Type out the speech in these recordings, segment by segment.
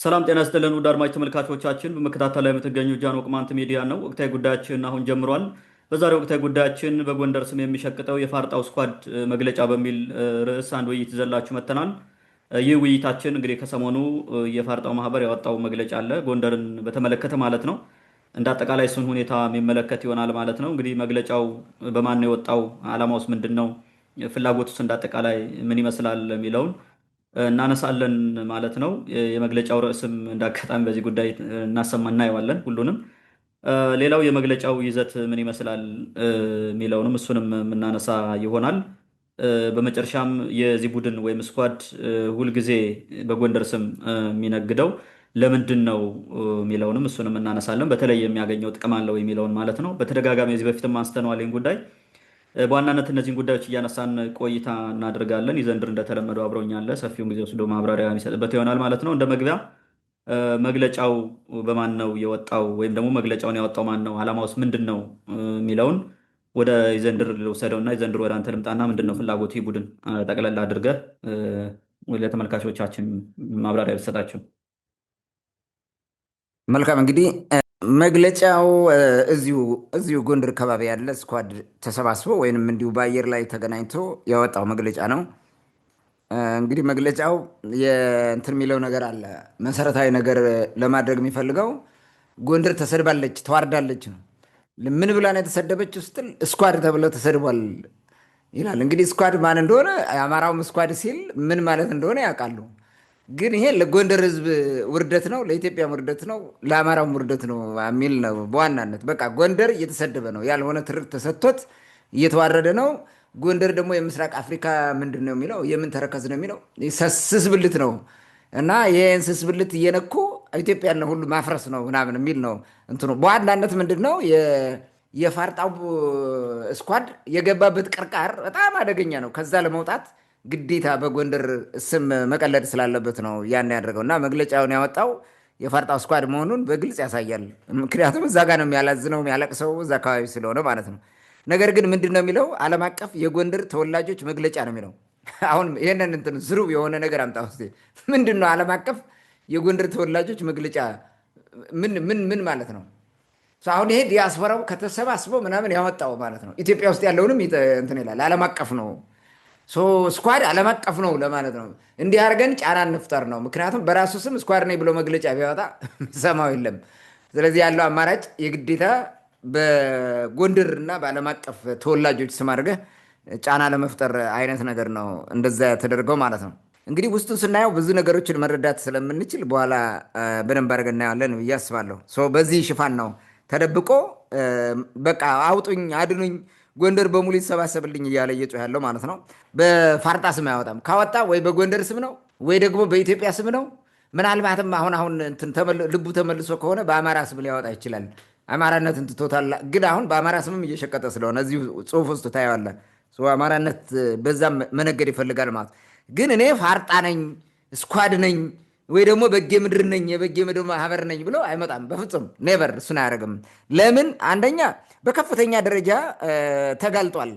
ሰላም ጤና ይስጥልን ውድ አድማጭ ተመልካቾቻችን፣ በመከታተል ላይ የምትገኙ ጃን ቅማንት ሚዲያ ነው። ወቅታዊ ጉዳያችን አሁን ጀምሯል። በዛሬው ወቅታዊ ጉዳያችን በጎንደር ስም የሚሸቅጠው የፋርጣው ስኳድ መግለጫ በሚል ርዕስ አንድ ውይይት ይዘላችሁ መጥተናል። ይህ ውይይታችን እንግዲህ ከሰሞኑ የፋርጣው ማህበር ያወጣው መግለጫ አለ፣ ጎንደርን በተመለከተ ማለት ነው። እንደ አጠቃላይ እሱን ሁኔታ የሚመለከት ይሆናል ማለት ነው። እንግዲህ መግለጫው በማን ነው የወጣው? ዓላማውስ ምንድን ነው? ፍላጎቱስ እንደ አጠቃላይ ምን ይመስላል የሚለውን እናነሳለን ማለት ነው። የመግለጫው ርዕስም እንዳጋጣሚ በዚህ ጉዳይ እናየዋለን ሁሉንም። ሌላው የመግለጫው ይዘት ምን ይመስላል የሚለውንም እሱንም የምናነሳ ይሆናል። በመጨረሻም የዚህ ቡድን ወይም ስኳድ ሁልጊዜ በጎንደር ስም የሚነግደው ለምንድን ነው የሚለውንም እሱንም እናነሳለን። በተለይ የሚያገኘው ጥቅም አለው የሚለውን ማለት ነው። በተደጋጋሚ እዚህ በፊትም አንስተነዋል ይህን ጉዳይ። በዋናነት እነዚህን ጉዳዮች እያነሳን ቆይታ እናደርጋለን። ይዘንድር እንደተለመደው አብረውኛለ ሰፊውን ጊዜ ወስዶ ማብራሪያ የሚሰጥበት ይሆናል ማለት ነው። እንደ መግቢያ መግለጫው በማን ነው የወጣው ወይም ደግሞ መግለጫውን ያወጣው ማን ነው፣ ዓላማውስ ምንድን ነው የሚለውን ወደ ይዘንድር ልውሰደውና ይዘንድር ወደ አንተ ልምጣና ምንድን ነው ፍላጎቱ ቡድን ጠቅለል አድርገህ ለተመልካቾቻችን ማብራሪያ ብትሰጣቸው። መልካም እንግዲህ መግለጫው እዚሁ ጎንደር አካባቢ ያለ ስኳድ ተሰባስቦ ወይንም እንዲሁ በአየር ላይ ተገናኝቶ ያወጣው መግለጫ ነው። እንግዲህ መግለጫው እንትን የሚለው ነገር አለ። መሰረታዊ ነገር ለማድረግ የሚፈልገው ጎንደር ተሰድባለች፣ ተዋርዳለች ነው። ምን ብላ ነው የተሰደበች ስትል ስኳድ ተብለው ተሰድቧል ይላል። እንግዲህ ስኳድ ማን እንደሆነ የአማራውም ስኳድ ሲል ምን ማለት እንደሆነ ያውቃሉ። ግን ይሄ ለጎንደር ህዝብ ውርደት ነው፣ ለኢትዮጵያ ውርደት ነው፣ ለአማራውም ውርደት ነው የሚል ነው በዋናነት። በቃ ጎንደር እየተሰደበ ነው፣ ያልሆነ ትርክ ተሰጥቶት እየተዋረደ ነው። ጎንደር ደግሞ የምስራቅ አፍሪካ ምንድን ነው የሚለው የምን ተረከዝ ነው የሚለው ስስ ብልት ነው እና ይህን ስስ ብልት እየነኩ ኢትዮጵያን ሁሉ ማፍረስ ነው ምናምን የሚል ነው እንትኑ። በዋናነት ምንድን ነው የፋርጣው ስኳድ የገባበት ቅርቃር በጣም አደገኛ ነው። ከዛ ለመውጣት ግዴታ በጎንደር ስም መቀለድ ስላለበት ነው ያን ያደረገው እና መግለጫውን ያወጣው የፋርጣው ስኳድ መሆኑን በግልጽ ያሳያል። ምክንያቱም እዛ ጋር ነው የሚያላዝነው የሚያለቅሰው እዛ አካባቢ ስለሆነ ማለት ነው። ነገር ግን ምንድን ነው የሚለው ዓለም አቀፍ የጎንደር ተወላጆች መግለጫ ነው የሚለው። አሁን ይህንን እንትን ዝሩብ የሆነ ነገር አምጣ ውስጥ ምንድን ነው ዓለም አቀፍ የጎንደር ተወላጆች መግለጫ ምን ማለት ነው? አሁን ይሄ ዲያስፖራው ከተሰባስበው ምናምን ያወጣው ማለት ነው። ኢትዮጵያ ውስጥ ያለውንም እንትን ይላል። ዓለም አቀፍ ነው ስኳድ ዓለም አቀፍ ነው ለማለት ነው። እንዲህ አድርገን ጫና እንፍጠር ነው። ምክንያቱም በራሱ ስም ስኳድ ነኝ ብሎ መግለጫ ቢያወጣ ሰማው የለም። ስለዚህ ያለው አማራጭ የግዴታ በጎንደር እና በዓለም አቀፍ ተወላጆች ስም አድርገህ ጫና ለመፍጠር አይነት ነገር ነው እንደዛ ተደርገው ማለት ነው። እንግዲህ ውስጡን ስናየው ብዙ ነገሮችን መረዳት ስለምንችል በኋላ በደንብ አድርገን እናየዋለን ብዬ አስባለሁ። በዚህ ሽፋን ነው ተደብቆ በቃ አውጡኝ፣ አድኑኝ፣ ጎንደር በሙሉ ይሰባሰብልኝ እያለ እየጮህ ያለው ማለት ነው። በፋርጣ ስም አያወጣም። ካወጣ ወይ በጎንደር ስም ነው ወይ ደግሞ በኢትዮጵያ ስም ነው። ምናልባትም አሁን ልቡ ተመልሶ ከሆነ በአማራ ስም ሊያወጣ ይችላል። አማራነትን ትቶታል። ግን አሁን በአማራ ስምም እየሸቀጠ ስለሆነ እዚሁ ጽሁፍ ውስጥ ታየዋለህ። አማራነት በዛም መነገድ ይፈልጋል ማለት ግን እኔ ፋርጣ ነኝ ስኳድ ነኝ ወይ ደግሞ በጌ ምድር ነኝ የበጌ ምድር ማህበር ነኝ ብሎ አይመጣም። በፍጹም ኔቨር። እሱን አያደርግም። ለምን? አንደኛ በከፍተኛ ደረጃ ተጋልጧል።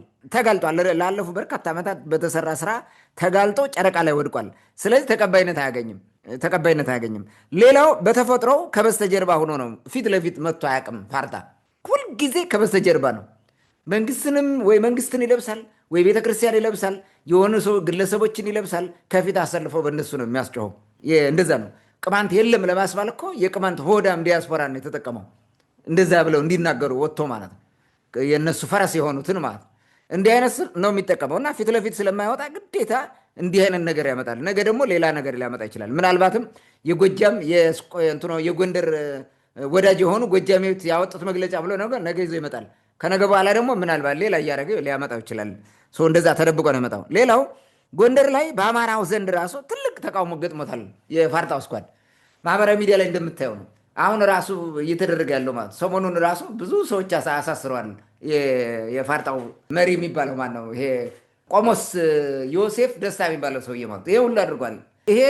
ላለፉ በርካታ ዓመታት በተሰራ ስራ ተጋልጦ ጨረቃ ላይ ወድቋል። ስለዚህ ተቀባይነት አያገኝም። ሌላው በተፈጥሮ ከበስተጀርባ ሆኖ ነው፣ ፊት ለፊት መጥቶ አያውቅም። ፋርጣ ሁልጊዜ ከበስተጀርባ ነው። መንግስትን ይለብሳል ወይ ቤተክርስቲያን ይለብሳል፣ የሆኑ ሰው ግለሰቦችን ይለብሳል። ከፊት አሰልፈው በእነሱ ነው የሚያስጮኸው። እንደዛ ነው። ቅማንት የለም ለማስባል እኮ የቅማንት ሆዳም ዲያስፖራ ነው የተጠቀመው። እንደዛ ብለው እንዲናገሩ ወጥቶ ማለት ነው። የእነሱ ፈረስ የሆኑትን ማለት ነው። እንዲህ አይነት ነው የሚጠቀመው እና ፊት ለፊት ስለማይወጣ ግዴታ እንዲህ አይነት ነገር ያመጣል። ነገ ደግሞ ሌላ ነገር ሊያመጣ ይችላል። ምናልባትም የጎጃም የጎንደር ወዳጅ የሆኑ ጎጃሜት ያወጡት መግለጫ ብሎ ነገ ይዞ ይመጣል። ከነገ በኋላ ደግሞ ምናልባት ሌላ እያደረገ ሊያመጣው ይችላል። እንደዛ ተደብቆ ነው የመጣው። ሌላው ጎንደር ላይ በአማራው ዘንድ ራሱ ትልቅ ተቃውሞ ገጥሞታል። የፋርጣው ስኳድ ማህበራዊ ሚዲያ ላይ እንደምታየው ነው አሁን ራሱ እየተደረገ ያለው ማለት። ሰሞኑን ራሱ ብዙ ሰዎች አሳስረዋል። የፋርጣው መሪ የሚባለው ማን ነው? ይሄ ቆሞስ ዮሴፍ ደስታ የሚባለው ሰውዬ ማለት ይሄ ሁሉ አድርጓል። ይሄ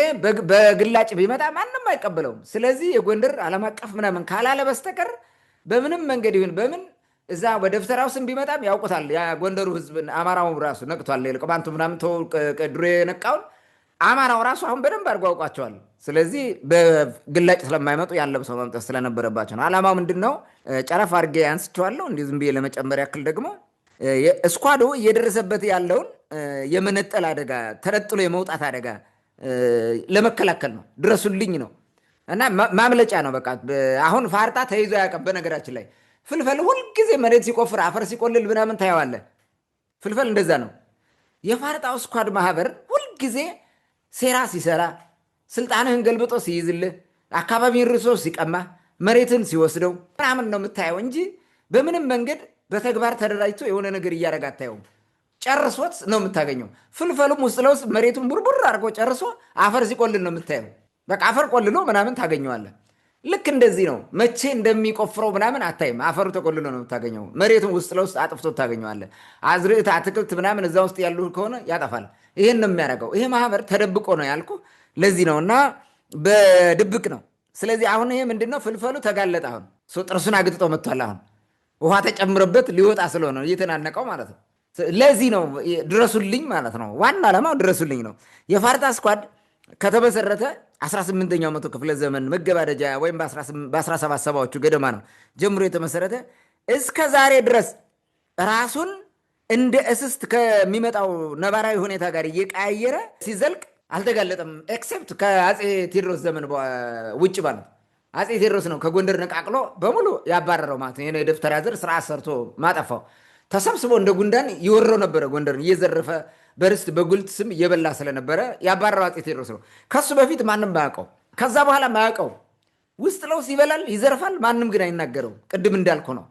በግላጭ ቢመጣ ማንም አይቀበለውም። ስለዚህ የጎንደር ዓለም አቀፍ ምናምን ካላለ በስተቀር በምንም መንገድ ይሁን በምን እዛ በደብተራው ስም ቢመጣም ያውቁታል። ጎንደሩ ህዝብ አማራው ራሱ ነቅቷል። ቅማንቱ ምናምን ድሮ የነቃውን አማራው ራሱ አሁን በደንብ አድርጎ አውቋቸዋል። ስለዚህ በግላጭ ስለማይመጡ ያለብሰው መምጠት ስለነበረባቸው ነው። ዓላማው ምንድን ነው? ጨረፍ አድርጌ አንስቼዋለሁ። እንዲህ ዝም ብዬ ለመጨመር ያክል ደግሞ ስኳዱ እየደረሰበት ያለውን የመነጠል አደጋ፣ ተነጥሎ የመውጣት አደጋ ለመከላከል ነው። ድረሱልኝ ነው እና ማምለጫ ነው። በቃ አሁን ፋርጣ ተይዞ ያቀብ። በነገራችን ላይ ፍልፈል ሁልጊዜ መሬት ሲቆፍር አፈር ሲቆልል ምናምን ታየዋለህ። ፍልፈል እንደዛ ነው። የፋርጣው ስኳድ ማህበር ሁልጊዜ ሴራ ሲሰራ፣ ስልጣንህን ገልብጦ ሲይዝልህ፣ አካባቢን ርሶ ሲቀማ፣ መሬትን ሲወስደው ምናምን ነው የምታየው እንጂ በምንም መንገድ በተግባር ተደራጅቶ የሆነ ነገር እያደረገ አታየውም። ጨርሶት ነው የምታገኘው። ፍልፈሉም ውስጥ ለውስጥ መሬቱን ቡርቡር አድርጎ ጨርሶ አፈር ሲቆልል ነው የምታየው። በቃ አፈር ቆልሎ ምናምን ታገኘዋለህ። ልክ እንደዚህ ነው። መቼ እንደሚቆፍረው ምናምን አታይም። አፈሩ ተቆልሎ ነው የምታገኘው። መሬቱን ውስጥ ለውስጥ አጥፍቶ ታገኘዋለህ። አዝርዕት፣ አትክልት ምናምን እዛ ውስጥ ያሉ ከሆነ ያጠፋል። ይሄን ነው የሚያደርገው። ይሄ ማህበር ተደብቆ ነው ያልኩ ለዚህ ነው እና በድብቅ ነው። ስለዚህ አሁን ይሄ ምንድን ነው? ፍልፈሉ ተጋለጠ። አሁን ጥርሱን አግጥጦ መጥቷል። አሁን ውሃ ተጨምረበት ሊወጣ ስለሆነ እየተናነቀው ማለት ነው። ለዚህ ነው ድረሱልኝ ማለት ነው። ዋና ዓላማው ድረሱልኝ ነው። የፋርጣ ስኳድ ከተመሰረተ 18ኛው መቶ ክፍለ ዘመን መገባደጃ ወይም በ1770ዎቹ ገደማ ነው ጀምሮ የተመሰረተ። እስከ ዛሬ ድረስ ራሱን እንደ እስስት ከሚመጣው ነባራዊ ሁኔታ ጋር እየቀያየረ ሲዘልቅ አልተጋለጠም። ኤክሴፕት ከአፄ ቴዎድሮስ ዘመን ውጭ ማለት አፄ ቴዎድሮስ ነው ከጎንደር ነቃቅሎ በሙሉ ያባረረው ማለት ነው። የደብተራ ዘር ስርዓት ሰርቶ ማጠፋው። ተሰብስቦ እንደ ጉንዳን ይወረው ነበረ። ጎንደርን እየዘረፈ በርስት በጉልት ስም እየበላ ስለነበረ ያባረረው አፄ ቴዎድሮስ ነው። ከሱ በፊት ማንም ማያውቀው፣ ከዛ በኋላ ማያውቀው። ውስጥ ለውስጥ ይበላል፣ ይዘርፋል። ማንም ግን አይናገረው። ቅድም እንዳልኩ ነው።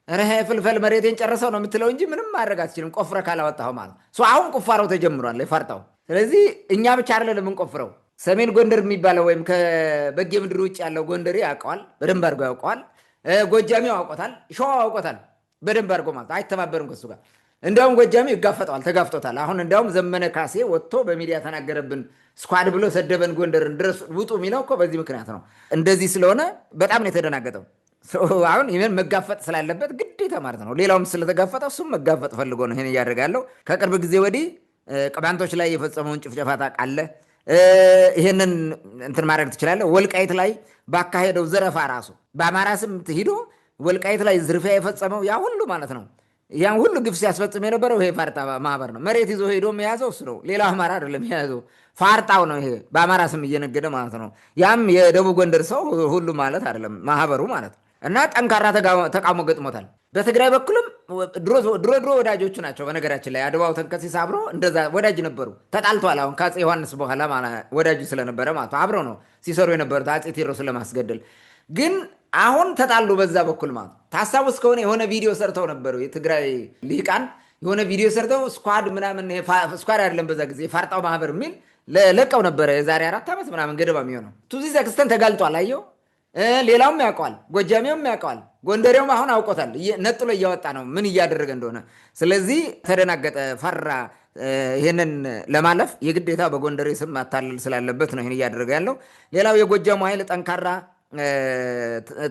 ረሃ ፍልፈል መሬቴን ጨረሰው ነው የምትለው እንጂ ምንም ማድረግ አትችልም፣ ቆፍረ ካላወጣኸው ማለት ነው። አሁን ቁፋሮው ተጀምሯል የፋርጣው። ስለዚህ እኛ ብቻ አይደለም የምንቆፍረው። ሰሜን ጎንደር የሚባለው ወይም ከበጌ ምድር ውጭ ያለው ጎንደሬ ያውቀዋል፣ በደንብ አድርጎ ያውቀዋል። ጎጃሚው ያውቆታል፣ ሸዋ ያውቆታል በደንብ አድርጎ ማለት አይተባበርም ከሱ ጋር። እንዲያውም ጎጃሚ ይጋፈጠዋል፣ ተጋፍጦታል። አሁን እንዲያውም ዘመነ ካሴ ወጥቶ በሚዲያ ተናገረብን፣ ስኳድ ብሎ ሰደበን፣ ጎንደርን ድረስ ውጡ የሚለው እኮ በዚህ ምክንያት ነው። እንደዚህ ስለሆነ በጣም ነው የተደናገጠው። አሁን ይህን መጋፈጥ ስላለበት ግዴታ ማለት ነው። ሌላውም ስለተጋፈጠው እሱም መጋፈጥ ፈልጎ ነው ይህን እያደረጋለው። ከቅርብ ጊዜ ወዲህ ቅማንቶች ላይ የፈጸመውን ጭፍጨፋ ታውቃለህ። ይህንን እንትን ማድረግ ትችላለህ። ወልቃይት ላይ ባካሄደው ዘረፋ ራሱ በአማራ ስም ሂዶ ወልቃይት ላይ ዝርፊያ የፈጸመው ያ ሁሉ ማለት ነው። ያን ሁሉ ግፍ ሲያስፈጽም የነበረው ይሄ ፋርጣ ማህበር ነው። መሬት ይዞ ሄዶ የያዘው እሱ ነው። ሌላው አማራ አይደለም የያዘው፣ ፋርጣው ነው። ይሄ በአማራ ስም እየነገደ ማለት ነው። ያም የደቡብ ጎንደር ሰው ሁሉ ማለት አይደለም ማህበሩ ማለት እና ጠንካራ ተቃውሞ ገጥሞታል። በትግራይ በኩልም ድሮ ወዳጆቹ ናቸው። በነገራችን ላይ አድዋው ተንከሲስ አብሮ እንደዛ ወዳጅ ነበሩ። ተጣልቷል። አሁን ከአፄ ዮሐንስ በኋላ ወዳጁ ስለነበረ ማለት አብሮ ነው ሲሰሩ የነበሩት አፄ ቴዎድሮስን ለማስገደል። ግን አሁን ተጣሉ በዛ በኩል ማለት ታስታውስ ከሆነ የሆነ ቪዲዮ ሰርተው ነበሩ የትግራይ ልሂቃን የሆነ ቪዲዮ ሰርተው ስኳድ ምናምን ስኳድ አይደለም በዛ ጊዜ የፋርጣው ማህበር የሚል ለቀው ነበረ። የዛሬ 4 ዓመት ምናምን ገደባ የሚሆነው ቱዚ ሰክስተን ተጋልጧል። አየው ሌላውም ያውቀዋል፣ ጎጃሜውም ያውቀዋል፣ ጎንደሬውም አሁን አውቆታል። ነጥሎ እያወጣ ነው ምን እያደረገ እንደሆነ። ስለዚህ ተደናገጠ፣ ፈራ። ይህንን ለማለፍ የግዴታ በጎንደሬ ስም ማታለል ስላለበት ነው ይህን እያደረገ ያለው። ሌላው የጎጃሙ ኃይል ጠንካራ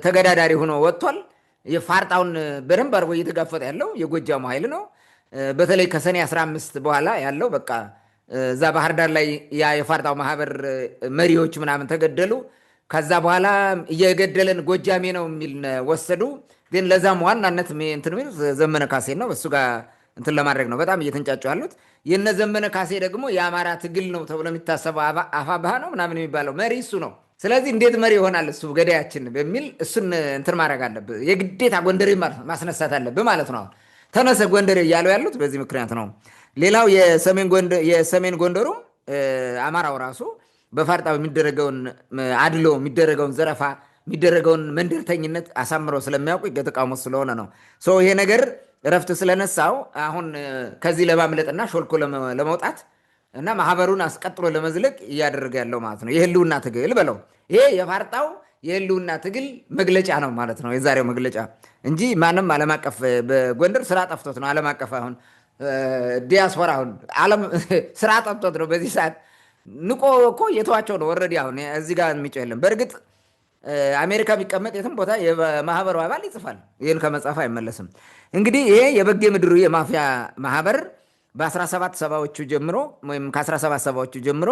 ተገዳዳሪ ሆኖ ወጥቷል። የፋርጣውን በደንብ አድርጎ እየተጋፈጠ ያለው የጎጃሙ ኃይል ነው። በተለይ ከሰኔ 15 በኋላ ያለው በቃ እዛ ባህር ዳር ላይ ያ የፋርጣው ማህበር መሪዎች ምናምን ተገደሉ። ከዛ በኋላ እየገደለን ጎጃሜ ነው የሚል ወሰዱ። ግን ለዛም ዋናነት እንትን የሚሉት ዘመነ ካሴ ነው። በሱ ጋር እንትን ለማድረግ ነው በጣም እየተንጫጩ ያሉት። የነ ዘመነ ካሴ ደግሞ የአማራ ትግል ነው ተብሎ የሚታሰበው አፋብኃ ነው ምናምን የሚባለው መሪ እሱ ነው። ስለዚህ እንዴት መሪ ይሆናል እሱ ገዳያችን በሚል እሱን እንትን ማድረግ አለብህ። የግዴታ ጎንደሬ ማስነሳት አለብህ ማለት ነው። ተነሰ ጎንደሬ እያሉ ያሉት በዚህ ምክንያት ነው። ሌላው የሰሜን ጎንደሩም አማራው ራሱ በፋርጣው የሚደረገውን አድሎ፣ የሚደረገውን ዘረፋ፣ የሚደረገውን መንደርተኝነት አሳምረው ስለሚያውቁ ተቃውሞ ስለሆነ ነው። ይሄ ነገር እረፍት ስለነሳው አሁን ከዚህ ለማምለጥና ሾልኮ ለመውጣት እና ማህበሩን አስቀጥሎ ለመዝለቅ እያደረገ ያለው ማለት ነው። የህልውና ትግል በለው። ይሄ የፋርጣው የህልውና ትግል መግለጫ ነው ማለት ነው፣ የዛሬው መግለጫ እንጂ ማንም ዓለም አቀፍ በጎንደር ስራ ጠፍቶት ነው። ዓለም አቀፍ አሁን ዲያስፖራ አሁን ዓለም ስራ ጠፍቶት ነው በዚህ ሰዓት ንቆ እኮ የተዋቸው ነው። ወረዲ አሁን እዚህ ጋር የሚጮህ የለም። በእርግጥ አሜሪካ ቢቀመጥ የትም ቦታ የማህበሩ አባል ይጽፋል። ይህን ከመጻፍ አይመለስም። እንግዲህ ይሄ የበጌ ምድሩ የማፊያ ማህበር በ1770ዎቹ ጀምሮ ወይም ከ1770ዎቹ ጀምሮ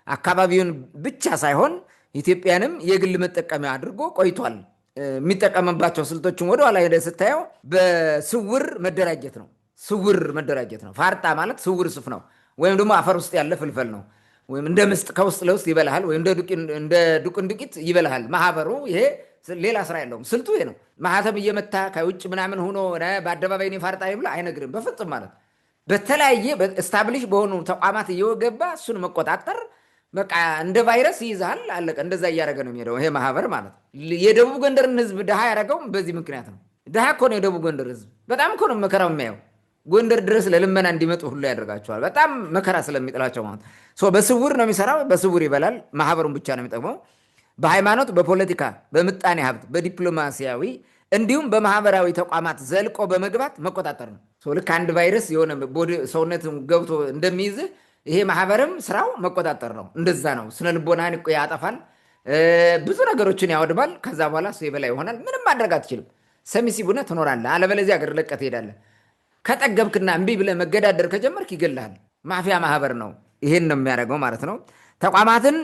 አካባቢውን ብቻ ሳይሆን ኢትዮጵያንም የግል መጠቀሚያ አድርጎ ቆይቷል። የሚጠቀምባቸው ስልቶችን ወደኋላ ሄደ ስታየው በስውር መደራጀት ነው። ስውር መደራጀት ነው። ፋርጣ ማለት ስውር ሱፍ ነው፣ ወይም ደግሞ አፈር ውስጥ ያለ ፍልፈል ነው፣ ወይም እንደ ምስጥ ከውስጥ ለውስጥ ይበልሃል፣ ወይም እንደ ዱቅንዱቂት ይበልሃል። ማህበሩ ይሄ ሌላ ስራ የለውም። ስልቱ ይሄ ነው። ማህተም እየመታ ከውጭ ምናምን ሆኖ በአደባባይ እኔ ፋርጣ ይብላ አይነግርም በፍጹም ማለት በተለያየ ስታብሊሽ በሆኑ ተቋማት እየገባ እሱን መቆጣጠር በቃ እንደ ቫይረስ ይይዛል። አለቀ። እንደዛ እያደረገ ነው የሚሄደው ይሄ ማህበር ማለት። የደቡብ ጎንደርን ህዝብ ድሃ ያደረገውም በዚህ ምክንያት ነው። ድሃ እኮ ነው የደቡብ ጎንደር ህዝብ። በጣም እኮ ነው መከራው የሚያየው። ጎንደር ድረስ ለልመና እንዲመጡ ሁሉ ያደርጋቸዋል። በጣም መከራ ስለሚጥላቸው ማለት በስውር ነው የሚሰራው። በስውር ይበላል። ማህበሩን ብቻ ነው የሚጠቅመው። በሃይማኖት፣ በፖለቲካ፣ በምጣኔ ሀብት፣ በዲፕሎማሲያዊ እንዲሁም በማህበራዊ ተቋማት ዘልቆ በመግባት መቆጣጠር ነው። ልክ አንድ ቫይረስ የሆነ ሰውነት ገብቶ እንደሚይዝህ ይሄ ማህበርም ስራው መቆጣጠር ነው። እንደዛ ነው። ስነ ልቦናህን ያጠፋል፣ ብዙ ነገሮችን ያወድማል። ከዛ በኋላ እሱ የበላይ ይሆናል። ምንም ማድረግ አትችልም። ሰሚሲቡነ ትኖራለህ። አለበለዚያ አገር ለቀህ ትሄዳለህ። ከጠገብክና እምቢ ብለህ መገዳደር ከጀመርክ ይገልሃል። ማፊያ ማህበር ነው። ይሄን ነው የሚያደርገው ማለት ነው። ተቋማትን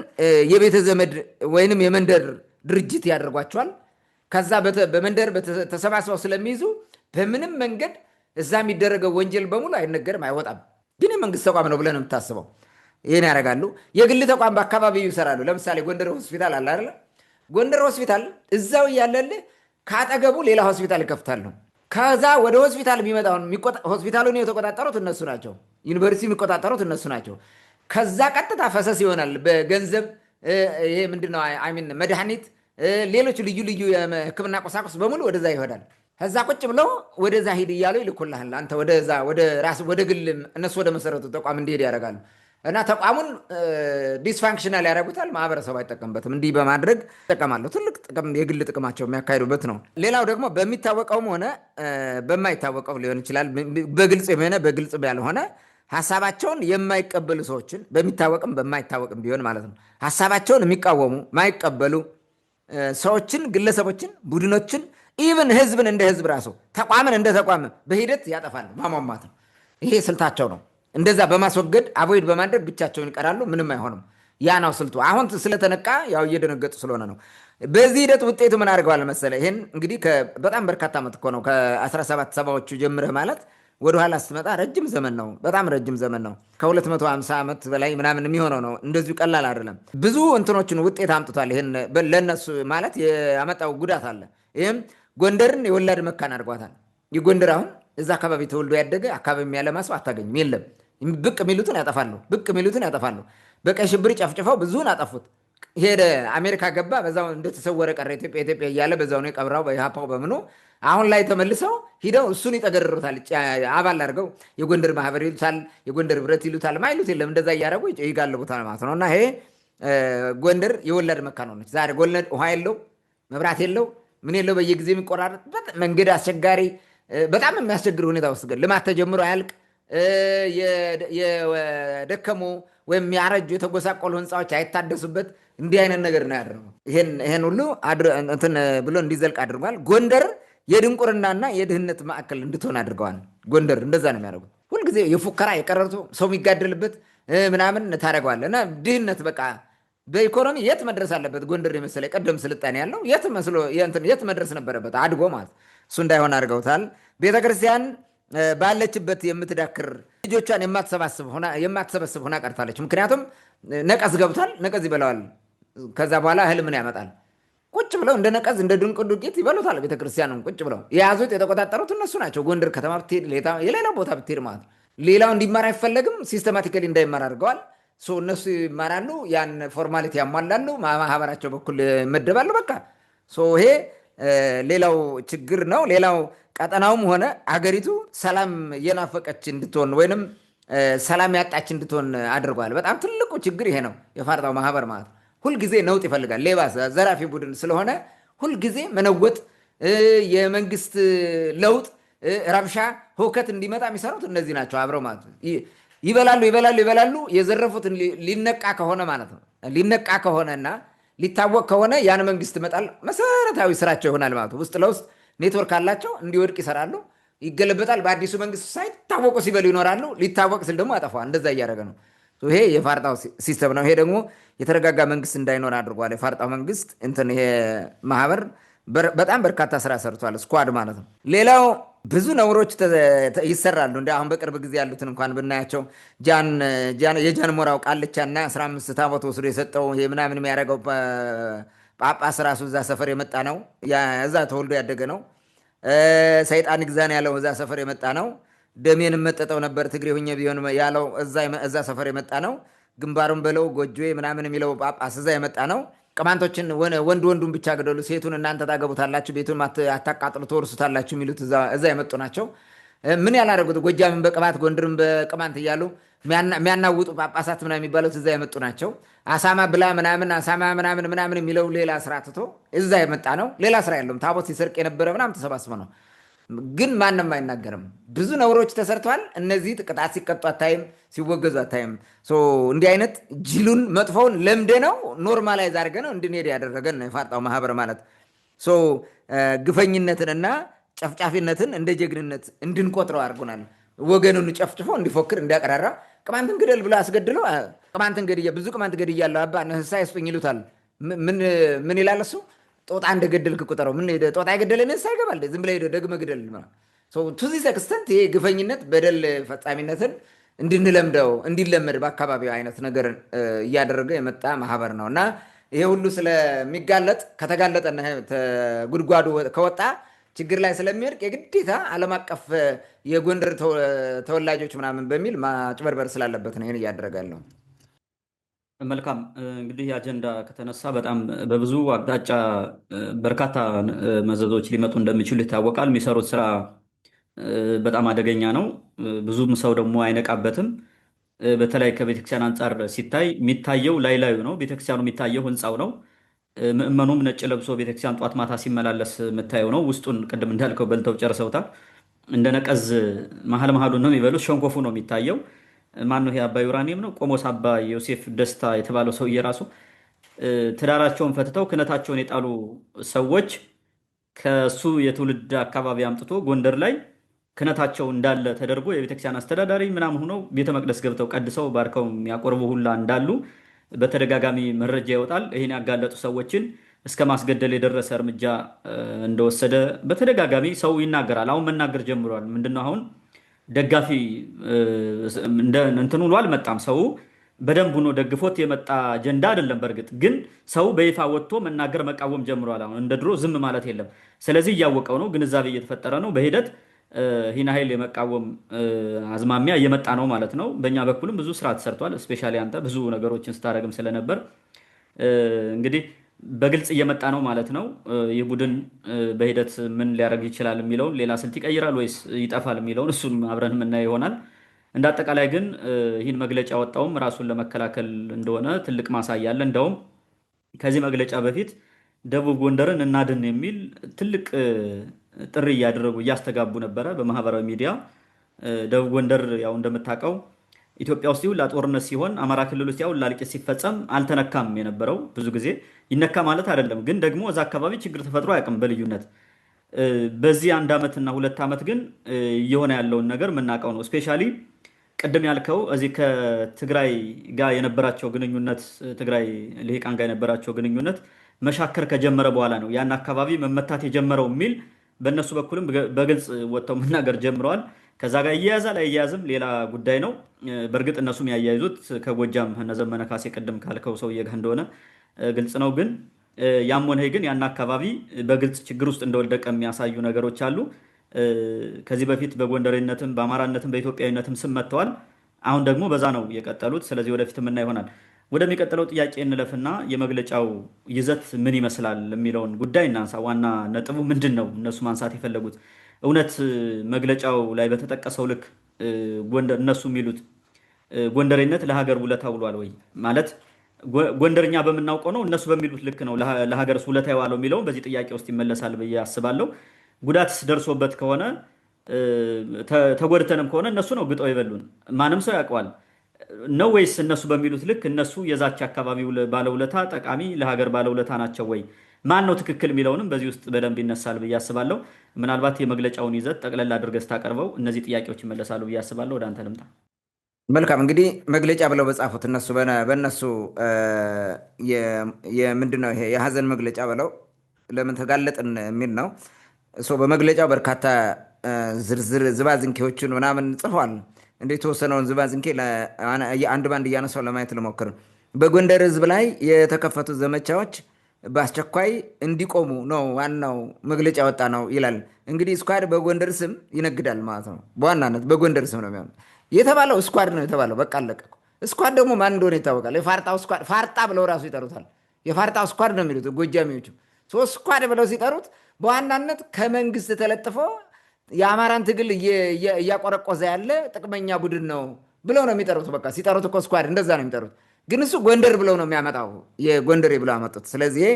የቤተ ዘመድ ወይንም የመንደር ድርጅት ያደርጓቸዋል። ከዛ በመንደር ተሰባስበው ስለሚይዙ በምንም መንገድ እዛ የሚደረገው ወንጀል በሙሉ አይነገርም፣ አይወጣም። ግን የመንግስት ተቋም ነው ብለህ ነው የምታስበው። ይህን ያደርጋሉ። የግል ተቋም በአካባቢው ይሰራሉ። ለምሳሌ ጎንደር ሆስፒታል አለ አይደለ? ጎንደር ሆስፒታል እዛው እያለልህ ከአጠገቡ ሌላ ሆስፒታል ይከፍታሉ። ከዛ ወደ ሆስፒታል የሚመጣውን ሆስፒታሉን የተቆጣጠሩት እነሱ ናቸው። ዩኒቨርሲቲ የሚቆጣጠሩት እነሱ ናቸው። ከዛ ቀጥታ ፈሰስ ይሆናል በገንዘብ ይሄ ምንድነው መድኃኒት፣ ሌሎች ልዩ ልዩ የሕክምና ቁሳቁስ በሙሉ ወደዛ ይሄዳል። ከዛ ቁጭ ብለው ወደዛ ሂድ እያሉ ይልኩልሃል። አንተ ወደዛ ወደ ግል እነሱ ወደ መሰረቱ ተቋም እንዲሄድ ያደርጋሉ። እና ተቋሙን ዲስፋንክሽናል ያደርጉታል። ማህበረሰቡ አይጠቀምበትም። እንዲህ በማድረግ ይጠቀማሉ። ትልቅ ጥቅም የግል ጥቅማቸው የሚያካሂዱበት ነው። ሌላው ደግሞ በሚታወቀውም ሆነ በማይታወቀው ሊሆን ይችላል፣ በግልጽ የሆነ በግልጽ ያልሆነ ሀሳባቸውን የማይቀበሉ ሰዎችን በሚታወቅም በማይታወቅም ቢሆን ማለት ነው ሀሳባቸውን የሚቃወሙ ማይቀበሉ ሰዎችን፣ ግለሰቦችን፣ ቡድኖችን ኢቭን ህዝብን እንደ ህዝብ ራሱ ተቋምን እንደ ተቋም በሂደት ያጠፋሉ። ማሟሟት ነው። ይሄ ስልታቸው ነው። እንደዛ በማስወገድ አቮይድ በማድረግ ብቻቸውን ይቀራሉ። ምንም አይሆንም። ያ ነው ስልቱ። አሁን ስለተነቃ ያው እየደነገጡ ስለሆነ ነው። በዚህ ሂደት ውጤቱ ምን አድርገዋል መሰለ? ይሄን እንግዲህ በጣም በርካታ ዓመት እኮ ነው ከ1770ዎቹ ጀምረህ ማለት ወደኋላ ስትመጣ ረጅም ዘመን ነው። በጣም ረጅም ዘመን ነው። ከ250 ዓመት በላይ ምናምን የሚሆነው ነው። እንደዚሁ ቀላል አይደለም። ብዙ እንትኖችን ውጤት አምጥቷል። ይሄን ለነሱ ማለት ያመጣው ጉዳት አለ። ይህም ጎንደርን የወላድ መካን አድርጓታል። የጎንደር አሁን እዛ አካባቢ ተወልዶ ያደገ አካባቢ የሚያለማ ሰው አታገኝም። የለም። ብቅ የሚሉትን ያጠፋሉ። በቀይ ሽብር ጨፍጭፈው ብዙውን አጠፉት። ሄደ አሜሪካ ገባ፣ በዛው እንደተሰወረ ቀረ። ኢትዮጵያ እያለ በዛው ነው የቀብራው በኢሃፓው በምኑ። አሁን ላይ ተመልሰው ሂደው እሱን ይጠገርሩታል። አባል አድርገው የጎንደር ማህበር ይሉታል፣ የጎንደር ህብረት ይሉታል። ማይሉት የለም። እንደዛ እያደረጉ ይጋልቡታል ማለት ነው። እና ይሄ ጎንደር የወላድ መካን ሆነች። ዛሬ ጎንደር ውሃ የለው፣ መብራት የለው፣ ምን የለው፣ በየጊዜ የሚቆራረጥበት መንገድ አስቸጋሪ፣ በጣም የሚያስቸግር ሁኔታ ውስጥ ግን ልማት ተጀምሮ አያልቅ። የደከሙ ወይም ያረጁ የተጎሳቆሉ ህንፃዎች አይታደሱበት። እንዲህ አይነት ነገር ነው ያደረገው። ይሄን ሁሉ እንትን ብሎ እንዲዘልቅ አድርጓል። ጎንደር የድንቁርናና የድህነት ማዕከል እንድትሆን አድርገዋል። ጎንደር እንደዛ ነው የሚያደርጉት። ሁልጊዜ የፉከራ የቀረርቶ ሰው የሚጋደልበት ምናምን ታደርገዋል። እና ድህነት በቃ በኢኮኖሚ የት መድረስ አለበት? ጎንደር የመሰለ ቀደም ስልጣኔ ያለው የት መድረስ ነበረበት? አድጎ ማለት እሱ እንዳይሆን አድርገውታል። ቤተክርስቲያን ባለችበት የምትዳክር ልጆቿን የማትሰበስብ ሆና ቀርታለች። ምክንያቱም ነቀዝ ገብቷል። ነቀዝ ይበላዋል። ከዛ በኋላ እህል ምን ያመጣል? ቁጭ ብለው እንደ ነቀዝ እንደ ድንቅ ዱቄት ይበሉታል። ቤተክርስቲያኑን ቁጭ ብለው የያዙት የተቆጣጠሩት እነሱ ናቸው። ጎንደር ከተማ ብትሄድ፣ የሌላ ቦታ ብትሄድ ማለት ነው። ሌላው እንዲማር አይፈለግም። ሲስተማቲካሊ እንዳይማር አድርገዋል። እነሱ ይማራሉ፣ ያን ፎርማሊቲ ያሟላሉ፣ ማህበራቸው በኩል ይመደባሉ። በቃ ይሄ ሌላው ችግር ነው። ሌላው ቀጠናውም ሆነ አገሪቱ ሰላም እየናፈቀች እንድትሆን ወይንም ሰላም ያጣች እንድትሆን አድርጓል። በጣም ትልቁ ችግር ይሄ ነው። የፋርጣው ማህበር ማለት ሁልጊዜ ነውጥ ይፈልጋል። ሌባ ዘራፊ ቡድን ስለሆነ ሁልጊዜ መነወጥ፣ የመንግስት ለውጥ፣ ረብሻ፣ ሁከት እንዲመጣ የሚሰሩት እነዚህ ናቸው አብረው ማለት ነው። ይበላሉ። የዘረፉትን ሊነቃ ከሆነ ማለት ነው ሊነቃ ከሆነና ሊታወቅ ከሆነ ያን መንግስት መጣል መሰረታዊ ስራቸው ይሆናል ማለት ነው። ውስጥ ለውስጥ ኔትወርክ አላቸው። እንዲወድቅ ይሰራሉ። ይገለበጣል። በአዲሱ መንግስት ሳይታወቁ ሲበሉ ይኖራሉ። ሊታወቅ ስል ደግሞ አጠፋዋል። እንደዛ እያደረገ ነው። ይሄ የፋርጣው ሲስተም ነው። ይሄ ደግሞ የተረጋጋ መንግስት እንዳይኖር አድርጓል። የፋርጣው መንግስት እንትን ይሄ ማህበር በጣም በርካታ ስራ ሰርቷል። ስኳድ ማለት ነው። ሌላው ብዙ ነውሮች ይሰራሉ። እንደ አሁን በቅርብ ጊዜ ያሉትን እንኳን ብናያቸው የጃን ሞራው ቃልቻና 15 ታቦት ወስዶ የሰጠው ይሄ ምናምን የሚያደርገው ጳጳስ ራሱ እዛ ሰፈር የመጣ ነው። እዛ ተወልዶ ያደገ ነው። ሰይጣን ይግዛን ያለው እዛ ሰፈር የመጣ ነው። ደሜን መጠጠው ነበር ትግሬ ሁኜ ቢሆን ያለው እዛ ሰፈር የመጣ ነው። ግንባሩን በለው ጎጆ ምናምን የሚለው ጳጳስ እዛ የመጣ ነው። ቅማንቶችን ወንዱን ብቻ ገደሉ፣ ሴቱን እናንተ ታገቡታላችሁ፣ ቤቱን አታቃጥሉ፣ ትወርሱታላችሁ የሚሉት እዛ የመጡ ናቸው። ምን ያላደረጉት ጎጃምን በቅባት ጎንደርን በቅማንት እያሉ የሚያናውጡ ጳጳሳት ምናምን የሚባሉት እዛ የመጡ ናቸው። አሳማ ብላ ምናምን አሳማ ምናምን የሚለው ሌላ ስራ ትቶ እዛ የመጣ ነው። ሌላ ስራ የለውም። ታቦት ሲሰርቅ የነበረ ምናምን ተሰባስበ ነው። ግን ማንም አይናገርም። ብዙ ነውሮች ተሰርተዋል። እነዚህ ቅጣት ሲቀጡ አታይም፣ ሲወገዙ አታይም። እንዲህ አይነት ጅሉን መጥፎውን ለምደ ነው ኖርማላይዝ አድርገ ነው እንድንሄድ ያደረገን ነው የፋርጣው ማህበር ማለት። ግፈኝነትንና ጨፍጫፊነትን እንደ ጀግንነት እንድንቆጥረው አድርጎናል። ወገኑን ጨፍጭፎ እንዲፎክር እንዲያቀራራ ቅማንትን ግደል ብሎ አስገድለው ቅማንትን ብዙ ቅማንት ገድያለሁ አባ ንስሐ ይስጡኝ ይሉታል። ምን ይላል እሱ? ጦጣ እንደገደልክ ቁጠረው። ምን ጦጣ የገደለ ንስሐ ይገባል? ዝም ብለህ ሄደህ ደግመህ ግደል። ቱዚ ሰክስተንት ይሄ ግፈኝነት በደል ፈጻሚነትን እንድንለምደው እንዲለመድ በአካባቢው አይነት ነገር እያደረገ የመጣ ማህበር ነው እና ይሄ ሁሉ ስለሚጋለጥ ከተጋለጠና ጉድጓዱ ከወጣ ችግር ላይ ስለሚወድቅ የግዴታ ዓለም አቀፍ የጎንደር ተወላጆች ምናምን በሚል ማጭበርበር ስላለበት ነው ይህን እያደረገ ያለው። መልካም እንግዲህ የአጀንዳ ከተነሳ በጣም በብዙ አቅጣጫ በርካታ መዘዞች ሊመጡ እንደሚችሉ ይታወቃል። የሚሰሩት ስራ በጣም አደገኛ ነው። ብዙም ሰው ደግሞ አይነቃበትም። በተለይ ከቤተክርስቲያን አንጻር ሲታይ የሚታየው ላዩ ነው። ቤተክርስቲያኑ የሚታየው ህንፃው ነው። ምእመኑም ነጭ ለብሶ ቤተክርስቲያን ጧት ማታ ሲመላለስ የምታየው ነው። ውስጡን ቅድም እንዳልከው በልተው ጨርሰውታል። እንደ ነቀዝ መሀል መሀሉን ነው የሚበሉት። ሸንኮፉ ነው የሚታየው። ማን ነው ይሄ? አባ ዩራኒየም ነው። ቆሞስ አባ ዮሴፍ ደስታ የተባለው ሰውዬ ራሱ ትዳራቸውን ፈትተው ክህነታቸውን የጣሉ ሰዎች ከሱ የትውልድ አካባቢ አምጥቶ ጎንደር ላይ ክህነታቸው እንዳለ ተደርጎ የቤተክርስቲያን አስተዳዳሪ ምናምን ሆነው ቤተ መቅደስ ገብተው ቀድሰው ባርከው የሚያቆርቡ ሁላ እንዳሉ በተደጋጋሚ መረጃ ይወጣል። ይህን ያጋለጡ ሰዎችን እስከ ማስገደል የደረሰ እርምጃ እንደወሰደ በተደጋጋሚ ሰው ይናገራል። አሁን መናገር ጀምሯል። ምንድነው አሁን ደጋፊ እንትን ውሎ አልመጣም። ሰው በደንብ ሆኖ ደግፎት የመጣ አጀንዳ አይደለም። በእርግጥ ግን ሰው በይፋ ወጥቶ መናገር መቃወም ጀምሯል። አሁን እንደ ድሮ ዝም ማለት የለም። ስለዚህ እያወቀው ነው፣ ግንዛቤ እየተፈጠረ ነው። በሂደት ይህን ኃይል የመቃወም አዝማሚያ እየመጣ ነው ማለት ነው። በእኛ በኩልም ብዙ ስራ ተሰርቷል። እስፔሻሊ አንተ ብዙ ነገሮችን ስታደርግም ስለነበር እንግዲህ በግልጽ እየመጣ ነው ማለት ነው። ይህ ቡድን በሂደት ምን ሊያደርግ ይችላል የሚለውን ሌላ ስልት ይቀይራል ወይስ ይጠፋል የሚለውን እሱን አብረን የምናየው ይሆናል። እንደ አጠቃላይ ግን ይህን መግለጫ ያወጣውም ራሱን ለመከላከል እንደሆነ ትልቅ ማሳያ አለ። እንደውም ከዚህ መግለጫ በፊት ደቡብ ጎንደርን እናድን የሚል ትልቅ ጥሪ እያደረጉ እያስተጋቡ ነበረ በማህበራዊ ሚዲያ። ደቡብ ጎንደር ያው እንደምታውቀው ኢትዮጵያ ውስጥ ሁላ ጦርነት ሲሆን አማራ ክልል ውስጥ ያው ላልቄ ሲፈጸም አልተነካም የነበረው። ብዙ ጊዜ ይነካ ማለት አይደለም፣ ግን ደግሞ እዛ አካባቢ ችግር ተፈጥሮ አያውቅም በልዩነት። በዚህ 1 ዓመትና 2 ዓመት ግን እየሆነ ያለውን ነገር የምናውቀው ነው። ስፔሻሊ ቅድም ያልከው እዚህ ከትግራይ ጋር የነበራቸው ግንኙነት ትግራይ ልሂቃን ጋር የነበራቸው ግንኙነት መሻከር ከጀመረ በኋላ ነው ያን አካባቢ መመታት የጀመረው የሚል በእነሱ በኩልም በግልጽ ወጥተው መናገር ጀምረዋል። ከዛ ጋር እያያዛል አይያያዝም ሌላ ጉዳይ ነው። በእርግጥ እነሱም ያያይዙት ከጎጃም እነ ዘመነ ካሴ ቅድም ካልከው ሰውዬ ጋር እንደሆነ ግልጽ ነው። ግን ያም ሆነ ግን ያን አካባቢ በግልጽ ችግር ውስጥ እንደወደቀ የሚያሳዩ ነገሮች አሉ። ከዚህ በፊት በጎንደሬነትም በአማራነትም በኢትዮጵያዊነትም ስም መጥተዋል። አሁን ደግሞ በዛ ነው የቀጠሉት። ስለዚህ ወደፊት ምና ይሆናል። ወደሚቀጥለው ጥያቄ እንለፍና የመግለጫው ይዘት ምን ይመስላል የሚለውን ጉዳይ እናንሳ። ዋና ነጥቡ ምንድን ነው እነሱ ማንሳት የፈለጉት? እውነት መግለጫው ላይ በተጠቀሰው ልክ እነሱ የሚሉት ጎንደሬነት ለሀገር ውለታ ውሏል ወይ? ማለት ጎንደርኛ በምናውቀው ነው እነሱ በሚሉት ልክ ነው ለሀገር ውለታ የዋለው የሚለውን በዚህ ጥያቄ ውስጥ ይመለሳል ብዬ አስባለሁ። ጉዳት ደርሶበት ከሆነ ተጎድተንም ከሆነ እነሱ ነው ግጠው ይበሉን፣ ማንም ሰው ያውቀዋል ነው ወይስ እነሱ በሚሉት ልክ እነሱ የዛች አካባቢው ባለውለታ ጠቃሚ ለሀገር ባለውለታ ናቸው ወይ? ማን ነው ትክክል የሚለውንም በዚህ ውስጥ በደንብ ይነሳል ብዬ አስባለሁ። ምናልባት የመግለጫውን ይዘት ጠቅለል አድርገህ ስታቀርበው እነዚህ ጥያቄዎች ይመለሳሉ ብዬ አስባለሁ። ወደ አንተ ልምጣ። መልካም እንግዲህ መግለጫ ብለው በጻፉት እነሱ በእነሱ ምንድነው ይሄ የሀዘን መግለጫ ብለው ለምን ተጋለጥን የሚል ነው። በመግለጫው በርካታ ዝርዝር ዝባዝንኬዎችን ምናምን ጽፏል። እንደ የተወሰነውን ዝባዝንኬ አንድ ባንድ እያነሳው ለማየት ልሞክር። በጎንደር ህዝብ ላይ የተከፈቱ ዘመቻዎች በአስቸኳይ እንዲቆሙ ነው ዋናው መግለጫ ወጣ ነው ይላል። እንግዲህ ስኳድ በጎንደር ስም ይነግዳል ማለት ነው። በዋናነት በጎንደር ስም ነው የሚሆነው የተባለው ስኳድ ነው የተባለው። በቃ አለቀ። ስኳድ ደግሞ ማን እንደሆነ ይታወቃል። የፋርጣው ስኳድ ፋርጣ ብለው ራሱ ይጠሩታል። የፋርጣው ስኳድ ነው የሚሉት ጎጃሚዎቹ። ስኳድ ብለው ሲጠሩት በዋናነት ከመንግስት ተለጥፎ የአማራን ትግል እያቆረቆዘ ያለ ጥቅመኛ ቡድን ነው ብለው ነው የሚጠሩት። በቃ ሲጠሩት እኮ ስኳድ እንደዛ ነው የሚጠሩት። ግን እሱ ጎንደር ብለው ነው የሚያመጣው፣ የጎንደር ብለው ያመጡት። ስለዚህ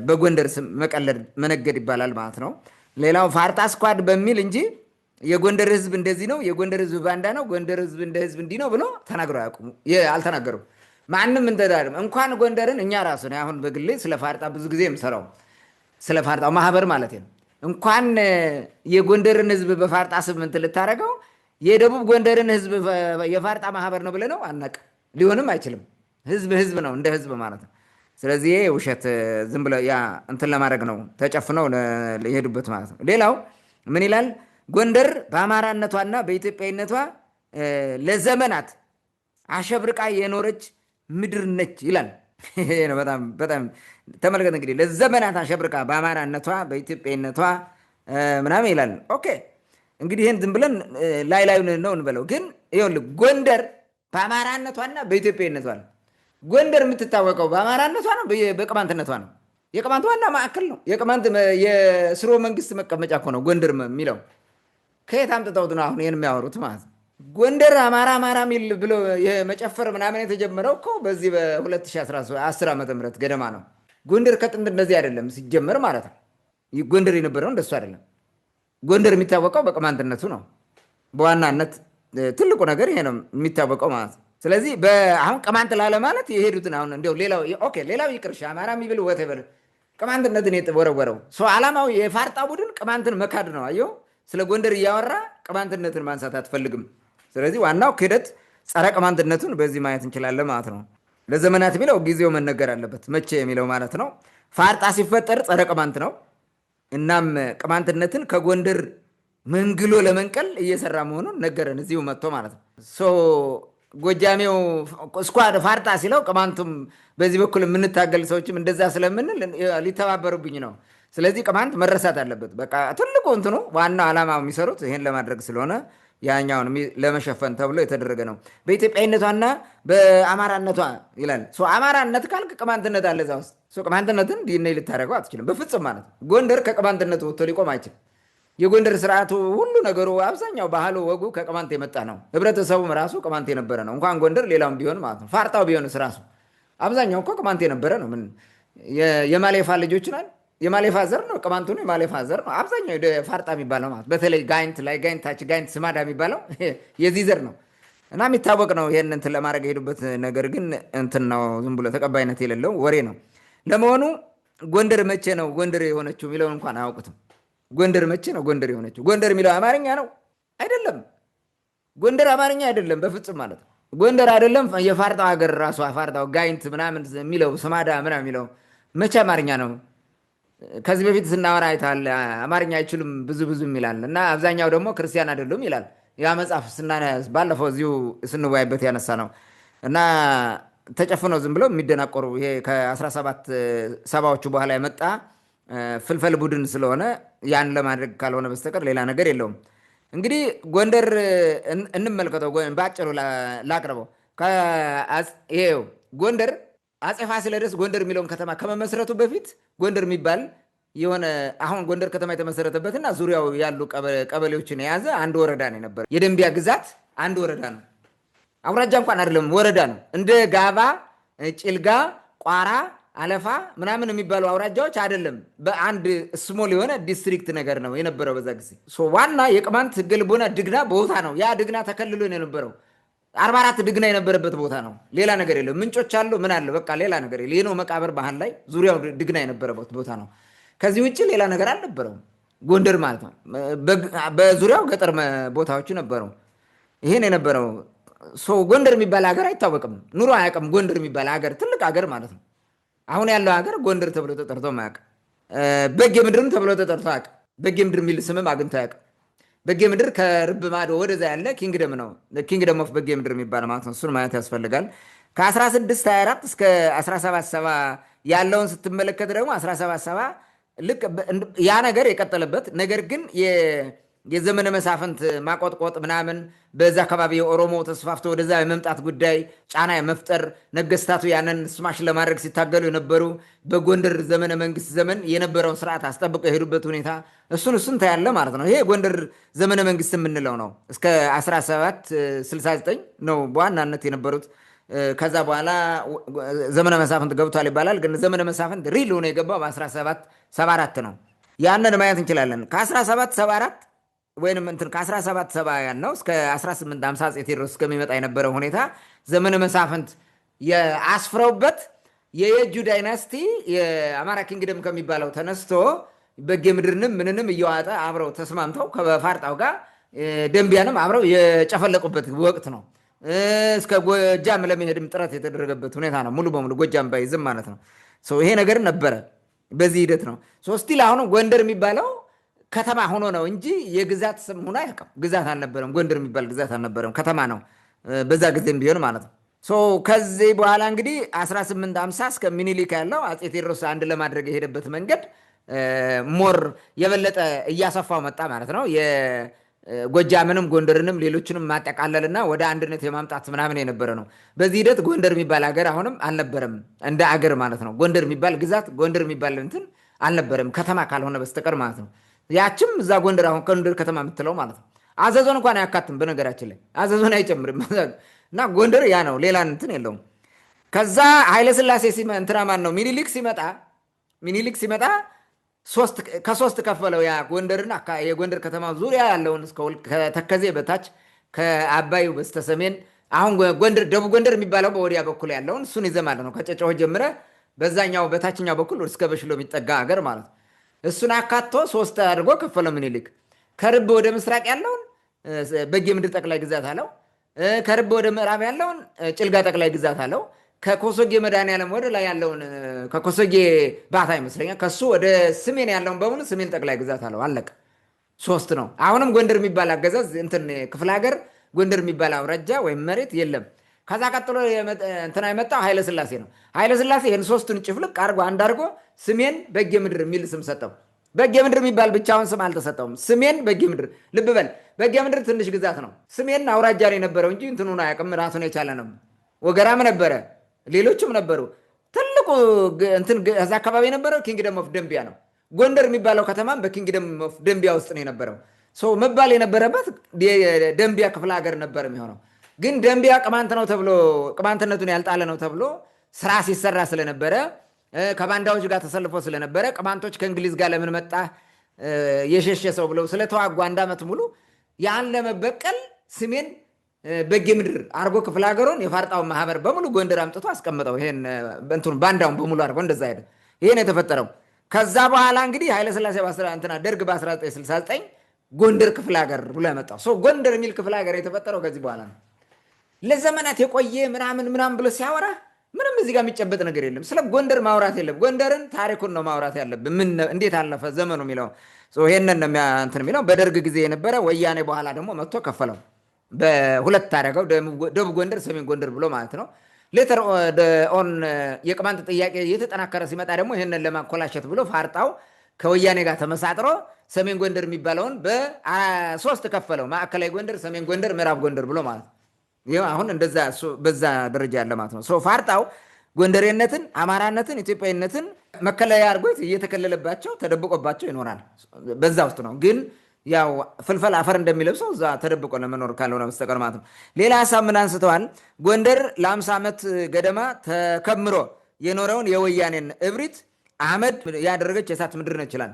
በጎንደር ስም መቀለድ መነገድ ይባላል ማለት ነው። ሌላው ፋርጣ ስኳድ በሚል እንጂ የጎንደር ህዝብ እንደዚህ ነው፣ የጎንደር ህዝብ ባንዳ ነው፣ ጎንደር ህዝብ እንደ ህዝብ እንዲህ ነው ብሎ ተናግረው አያውቁም። አልተናገሩም። ማንም እንተዳርም እንኳን ጎንደርን እኛ ራሱ ነው አሁን በግሌ ስለ ፋርጣ ብዙ ጊዜ የምሰራው ስለ ፋርጣው ማህበር ማለት ነው። እንኳን የጎንደርን ህዝብ በፋርጣ ስም እንትን ልታደርገው የደቡብ ጎንደርን ህዝብ የፋርጣ ማህበር ነው ብለህ ነው አናውቅም። ሊሆንም አይችልም። ህዝብ ህዝብ ነው እንደ ህዝብ ማለት ነው። ስለዚህ ውሸት ዝም ብለው ያ እንትን ለማድረግ ነው ተጨፍነው የሄዱበት ማለት ነው። ሌላው ምን ይላል? ጎንደር በአማራነቷና በኢትዮጵያዊነቷ ለዘመናት አሸብርቃ የኖረች ምድር ነች ይላል። በጣም ተመልከት እንግዲህ ለዘመናት አሸብርቃ በአማራነቷ በኢትዮጵያዊነቷ ምናምን ይላል። ኦኬ እንግዲህ ይህን ዝም ብለን ላይ ነው እንበለው። ግን ይኸውልህ ጎንደር በአማራነቷና በኢትዮጵያዊነቷ ነው። ጎንደር የምትታወቀው በአማራነቷ ነው፣ በቅማንትነቷ ነው። የቅማንት ዋና ማዕከል ነው። የቅማንት የስርወ መንግስት መቀመጫ እኮ ነው ጎንደር የሚለው። ከየት አምጥተውት ነው አሁን ይህን የሚያወሩት ማለት ነው? ጎንደር አማራ ሚል ብሎ የመጨፈር ምናምን የተጀመረው እኮ በዚህ በ2010 ዓ.ም ገደማ ነው። ጎንደር ከጥንት እንደዚህ አይደለም ሲጀመር ማለት ነው። ጎንደር የነበረው እንደሱ አይደለም። ጎንደር የሚታወቀው በቅማንትነቱ ነው በዋናነት። ትልቁ ነገር ይሄ ነው የሚታወቀው ማለት ነው። ስለዚህ አሁን ቅማንት ላለ ማለት የሄዱትን አሁን እንዲያው ሌላው ይቅርሽ አማራ የሚብል ወተበል ቅማንትነትን የተወረወረው ሰው ዓላማው የፋርጣ ቡድን ቅማንትን መካድ ነው። አየሁ ስለ ጎንደር እያወራ ቅማንትነትን ማንሳት አትፈልግም። ስለዚህ ዋናው ክህደት ጸረ ቅማንትነቱን በዚህ ማየት እንችላለን ማለት ነው። ለዘመናት የሚለው ጊዜው መነገር አለበት መቼ የሚለው ማለት ነው። ፋርጣ ሲፈጠር ጸረ ቅማንት ነው። እናም ቅማንትነትን ከጎንደር መንግሎ ለመንቀል እየሰራ መሆኑን ነገረን እዚሁ መጥቶ ማለት ነው። ጎጃሜው ስኳድ ፋርጣ ሲለው ቅማንቱም በዚህ በኩል የምንታገል ሰዎችም እንደዛ ስለምንል ሊተባበሩብኝ ነው። ስለዚህ ቅማንት መረሳት አለበት። በቃ ትልቁ እንትኑ ዋና ዓላማ የሚሰሩት ይሄን ለማድረግ ስለሆነ ያኛውን ለመሸፈን ተብሎ የተደረገ ነው። በኢትዮጵያዊነቷና በአማራነቷ ይላል። አማራነት ካልክ ቅማንትነት አለ እዛ ውስጥ። ቅማንትነትን ዲኤንኤ ልታደርገው አትችልም በፍጹም ማለት ነው። ጎንደር ከቅማንትነቱ ወጥቶ ሊቆም አይችልም። የጎንደር ስርዓቱ ሁሉ ነገሩ አብዛኛው ባህሉ ወጉ ከቅማንት የመጣ ነው። ህብረተሰቡም ራሱ ቅማንት የነበረ ነው። እንኳን ጎንደር ሌላውም ቢሆን ማለት ነው። ፋርጣው ቢሆንስ ራሱ አብዛኛው እኮ ቅማንት የነበረ ነው። ምን የማሌፋ ልጆች ናል የማሌፋ ዘር ነው። ቅማንቱ ነው የማሌፋ ዘር ነው። አብዛኛው ፋርጣ የሚባለው ማለት በተለይ ጋይንት ላይ ጋይንት ታች ጋይንት ስማዳ የሚባለው የዚህ ዘር ነው እና የሚታወቅ ነው። ይሄን እንትን ለማድረግ የሄዱበት ነገር ግን እንትን ነው፣ ዝም ብሎ ተቀባይነት የሌለው ወሬ ነው። ለመሆኑ ጎንደር መቼ ነው ጎንደር የሆነችው የሚለውን እንኳን አያውቁትም። ጎንደር መቼ ነው ጎንደር የሆነችው? ጎንደር የሚለው አማርኛ ነው አይደለም። ጎንደር አማርኛ አይደለም በፍጹም ማለት ነው። ጎንደር አይደለም የፋርጣው ሀገር ራሷ ፋርጣው ጋይንት ምናምን የሚለው ስማዳ ምናምን የሚለው መቼ አማርኛ ነው? ከዚህ በፊት ስናወራ አይተሃል። አማርኛ አይችሉም ብዙ የሚላል እና አብዛኛው ደግሞ ክርስቲያን አይደሉም ይላል። ያ መጽሐፍ ባለፈው እዚሁ ስንወያይበት ያነሳ ነው እና ተጨፍነው ዝም ብለው የሚደናቆሩ ይሄ ከ1770ዎቹ በኋላ የመጣ ፍልፈል ቡድን ስለሆነ ያን ለማድረግ ካልሆነ በስተቀር ሌላ ነገር የለውም። እንግዲህ ጎንደር እንመልከተው፣ በአጭሩ ላቅርበው። ይሄው ጎንደር አፄ ፋሲለደስ ጎንደር የሚለውን ከተማ ከመመስረቱ በፊት ጎንደር የሚባል የሆነ አሁን ጎንደር ከተማ የተመሰረተበትና ዙሪያው ያሉ ቀበሌዎችን የያዘ አንድ ወረዳ ነው የነበረ። የደንቢያ ግዛት አንድ ወረዳ ነው። አውራጃ እንኳን አይደለም ወረዳ ነው። እንደ ጋባ፣ ጭልጋ፣ ቋራ፣ አለፋ ምናምን የሚባሉ አውራጃዎች አይደለም። በአንድ ስሞል የሆነ ዲስትሪክት ነገር ነው የነበረው በዛ ጊዜ። ዋና የቅማንት ገልቦና ድግና ቦታ ነው። ያ ድግና ተከልሎ ነው የነበረው። 44 ድግና የነበረበት ቦታ ነው። ሌላ ነገር የለም። ምንጮች አሉ ምን አለ በቃ ሌላ ነገር የለ። ይህ ነው መቃብር ባህል ላይ ዙሪያው ድግና የነበረበት ቦታ ነው። ከዚህ ውጭ ሌላ ነገር አልነበረውም ጎንደር ማለት ነው። በዙሪያው ገጠር ቦታዎች ነበሩ። ይሄን የነበረው ጎንደር የሚባል ሀገር አይታወቅም፣ ኑሮ አያውቅም። ጎንደር የሚባል ሀገር ትልቅ ሀገር ማለት ነው። አሁን ያለው ሀገር ጎንደር ተብሎ ተጠርቶ ማያውቅ፣ በጌ ምድርም ተብሎ ተጠርቶ አያውቅም። በጌ ምድር የሚል ስምም አግኝቶ አያውቅም። በጌ ምድር ከርብ ማዶ ወደዛ ያለ ኪንግደም ነው። ኪንግደም ኦፍ በጌ ምድር የሚባል ማለት ነው። እሱን ማየት ያስፈልጋል። ከ1624 እስከ 1770 ያለውን ስትመለከት ደግሞ 1770 ልክ ያ ነገር የቀጠለበት ነገር ግን የዘመነ መሳፍንት ማቆጥቆጥ ምናምን በዛ አካባቢ የኦሮሞ ተስፋፍቶ ወደዛ የመምጣት ጉዳይ ጫና የመፍጠር ነገስታቱ ያንን ስማሽ ለማድረግ ሲታገሉ የነበሩ በጎንደር ዘመነ መንግስት ዘመን የነበረውን ስርዓት አስጠብቀው የሄዱበት ሁኔታ እሱን ታያለ ማለት ነው። ይሄ ጎንደር ዘመነ መንግስት የምንለው ነው። እስከ 1769 ነው በዋናነት የነበሩት። ከዛ በኋላ ዘመነ መሳፍንት ገብቷል ይባላል። ግን ዘመነ መሳፍንት ሪል ሆኖ የገባው በ1774 ነው። ያንን ማየት እንችላለን። ከ1774 ወይንም እንትን ከ1770 ያልነው እስከ 1850 አፄ ቴዎድሮስ እስከሚመጣ የነበረው ሁኔታ ዘመነ መሳፍንት የአስፍረውበት የየጁ ዳይናስቲ የአማራ ኪንግደም ከሚባለው ተነስቶ በጌ ምድርንም ምንንም እየዋጠ አብረው ተስማምተው ከፋርጣው ጋር ደንቢያንም አብረው የጨፈለቁበት ወቅት ነው። እስከ ጎጃም ለመሄድም ጥረት የተደረገበት ሁኔታ ነው። ሙሉ በሙሉ ጎጃም ባይዝም ማለት ነው። ይሄ ነገር ነበረ። በዚህ ሂደት ነው ስቲል አሁንም ጎንደር የሚባለው ከተማ ሆኖ ነው እንጂ የግዛት ስም ሆኖ አያውቅም። ግዛት አልነበረም። ጎንደር የሚባል ግዛት አልነበረም። ከተማ ነው በዛ ጊዜም ቢሆን ማለት ነው። ከዚህ በኋላ እንግዲህ 1850 እስከ ሚኒሊክ ያለው አፄ ቴዎድሮስ አንድ ለማድረግ የሄደበት መንገድ ሞር የበለጠ እያሰፋው መጣ ማለት ነው። ጎጃምንም ጎንደርንም ሌሎችንም ማጠቃለልና ወደ አንድነት የማምጣት ምናምን የነበረ ነው። በዚህ ሂደት ጎንደር የሚባል ሀገር አሁንም አልነበረም፣ እንደ አገር ማለት ነው። ጎንደር የሚባል ግዛት፣ ጎንደር የሚባል እንትን አልነበረም፣ ከተማ ካልሆነ በስተቀር ማለት ነው። ያችም እዛ ጎንደር አሁን ጎንደር ከተማ የምትለው ማለት ነው። አዘዞን እንኳን አያካትም፣ በነገራችን ላይ አዘዞን አይጨምርም። እና ጎንደር ያ ነው፣ ሌላ እንትን የለውም። ከዛ ኃይለስላሴ እንትና ማን ነው ሚኒሊክ ሲመጣ ከሶስት ከፈለው። ያ ጎንደርን የጎንደር ከተማ ዙሪያ ያለውን ከተከዜ በታች ከአባዩ በስተሰሜን አሁን ጎንደር ደቡብ ጎንደር የሚባለው በወዲያ በኩል ያለውን እሱን ይዘህ ማለት ነው። ከጨጨሆ ጀምረ በዛኛው በታችኛው በኩል እስከ በሽሎ የሚጠጋ ሀገር ማለት ነው። እሱን አካቶ 3 አድርጎ ከፈለው ምኒልክ። ከርብ ወደ ምስራቅ ያለውን በጌ ምድር ጠቅላይ ግዛት አለው። ከርብ ወደ ምዕራብ ያለውን ጭልጋ ጠቅላይ ግዛት አለው። ከኮሶጌ መድኃኔዓለም ወደ ላይ ያለውን ከኮሶጌ ባታ ይመስለኛል ከሱ ወደ ሰሜን ያለውን በሙሉ ሰሜን ጠቅላይ ግዛት አለው። አለቀ። 3 ነው። አሁንም ጎንደር የሚባል አገዛዝ እንትን ክፍለ ሀገር ጎንደር የሚባል አውራጃ ወይም መሬት የለም። ከዛ ቀጥሎ እንትና የመጣው ኃይለስላሴ ነው። ኃይለስላሴ ይህን 3ቱን ጭፍልቅ አድርጎ አንድ አድርጎ ሰሜን በጌ ምድር የሚል ስም ሰጠው። በጌ ምድር የሚባል ብቻውን ስም አልተሰጠውም። ሰሜን በጌ ምድር። ልብ በል፣ በጌ ምድር ትንሽ ግዛት ነው። ሰሜን አውራጃ ነው የነበረው እንጂ እንትኑን አያውቅም። ራሱን የቻለ ነው። ወገራም ነበረ፣ ሌሎችም ነበሩ። ትልቁ እንትን እዛ አካባቢ የነበረው ኪንግደም ኦፍ ደንቢያ ነው። ጎንደር የሚባለው ከተማም በኪንግደም ኦፍ ደንቢያ ውስጥ ነው የነበረው። መባል የነበረበት ደንቢያ ክፍለ ሀገር ነበር የሚሆነው። ግን ደንቢያ ቅማንት ነው ተብሎ ቅማንትነቱን ያልጣለ ነው ተብሎ ስራ ሲሰራ ስለነበረ ከባንዳዎች ጋር ተሰልፎ ስለነበረ ቅማንቶች ከእንግሊዝ ጋር ለምን መጣ የሸሸ ሰው ብለው ስለተዋጉ 1 ዓመት ሙሉ ያን ለመበቀል ሰሜን በጌ ምድር አርጎ ክፍለ ሀገሩን የፋርጣውን ማህበር በሙሉ ጎንደር አምጥቶ አስቀምጠው። ይሄን እንትን ባንዳውን በሙሉ አርጎ እንደዛ ሄደ። ይሄን የተፈጠረው ከዛ በኋላ እንግዲህ ኃይለስላሴ ደርግ በ1969 ጎንደር ክፍለ ሀገር ብሎ ያመጣው ጎንደር የሚል ክፍለ ሀገር የተፈጠረው ከዚህ በኋላ ነው። ለዘመናት የቆየ ምናምን ብሎ ሲያወራ ምንም እዚህ ጋር የሚጨበጥ ነገር የለም። ስለ ጎንደር ማውራት የለም። ጎንደርን ታሪኩን ነው ማውራት ያለብን። እንዴት አለፈ ዘመኑ የሚለው ይሄንን ነው እንትን የሚለው። በደርግ ጊዜ የነበረ ወያኔ በኋላ ደግሞ መጥቶ ከፈለው በሁለት አደረገው፣ ደቡብ ጎንደር ሰሜን ጎንደር ብሎ ማለት ነው። ሌተር ኦን የቅማንት ጥያቄ እየተጠናከረ ሲመጣ ደግሞ ይህንን ለማኮላሸት ብሎ ፋርጣው ከወያኔ ጋር ተመሳጥሮ ሰሜን ጎንደር የሚባለውን በ3 ከፈለው። ማዕከላዊ ጎንደር፣ ሰሜን ጎንደር፣ ምዕራብ ጎንደር ብሎ ማለት ነው። ይኸው አሁን እንደዛ በዛ ደረጃ ያለ ማለት ነው። ፋርጣው ጎንደሬነትን፣ አማራነትን፣ ኢትዮጵያዊነትን መከለያ አድርጎት እየተከለለባቸው ተደብቆባቸው ይኖራል። በዛ ውስጥ ነው ግን ያው ፍልፈል አፈር እንደሚለብሰው እዛ ተደብቆ ለመኖር ካልሆነ በስተቀር ማለት ነው። ሌላ ሀሳብ ምን አንስተዋል? ጎንደር ለ50 ዓመት ገደማ ተከምሮ የኖረውን የወያኔን እብሪት አመድ ያደረገች የእሳት ምድር ነው ይችላል።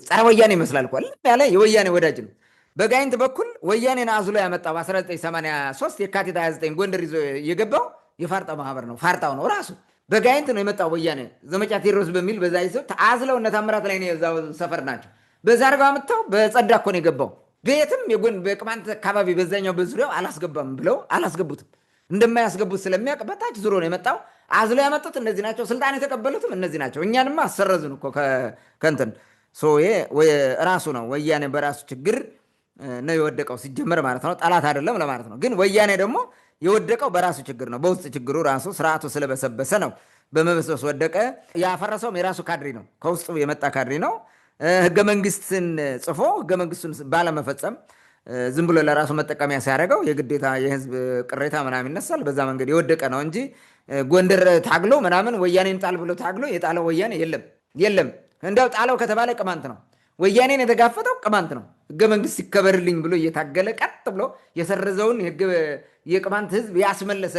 ጸረ ወያኔ ይመስላል እኮ ያለ የወያኔ ወዳጅ ነው። በጋይንት በኩል ወያኔን አዝሎ ያመጣው በ1983 የካቲት 29 ጎንደር ይዞ የገባው የፋርጣው ማህበር ነው። ፋርጣው ነው ራሱ በጋይንት ነው የመጣው። ወያኔ ዘመቻ ቴዎድሮስ በሚል በዛ ይሰው አዝለው እነ ታምራት ላይ ነው የዛው ሰፈር ናቸው። በዛ አርጋ አምጥተው በጸዳ እኮ ነው የገባው። ቤትም በቅማንት አካባቢ በዛኛው በዙሪያው አላስገባም ብለው አላስገቡትም። እንደማያስገቡት ስለሚያውቅ በታች ዙሮ ነው የመጣው። አዝሎ ያመጡት እነዚህ ናቸው። ስልጣን የተቀበሉትም እነዚህ ናቸው። እኛንማ አሰረዙን እኮ ከእንትን ራሱ ነው ወያኔ በራሱ ችግር ነው የወደቀው ሲጀመር ማለት ነው። ጠላት አይደለም ለማለት ነው። ግን ወያኔ ደግሞ የወደቀው በራሱ ችግር ነው። በውስጥ ችግሩ ራሱ ስርዓቱ ስለበሰበሰ ነው በመበስበስ ወደቀ። ያፈረሰውም የራሱ ካድሪ ነው፣ ከውስጡ የመጣ ካድሪ ነው። ህገ መንግስትን ጽፎ ህገ መንግስቱን ባለመፈጸም ዝም ብሎ ለራሱ መጠቀሚያ ሲያደርገው የግዴታ የህዝብ ቅሬታ ምናምን ይነሳል። በዛ መንገድ የወደቀ ነው እንጂ ጎንደር ታግሎ ምናምን ወያኔን ጣል ብሎ ታግሎ የጣለው ወያኔ የለም። እንዲያው ጣለው ከተባለ ቅማንት ነው። ወያኔን የተጋፈጠው ቅማንት ነው። ህገ መንግስት ይከበርልኝ ብሎ እየታገለ ቀጥ ብሎ የሰረዘውን የቅማንት ህዝብ ያስመለሰ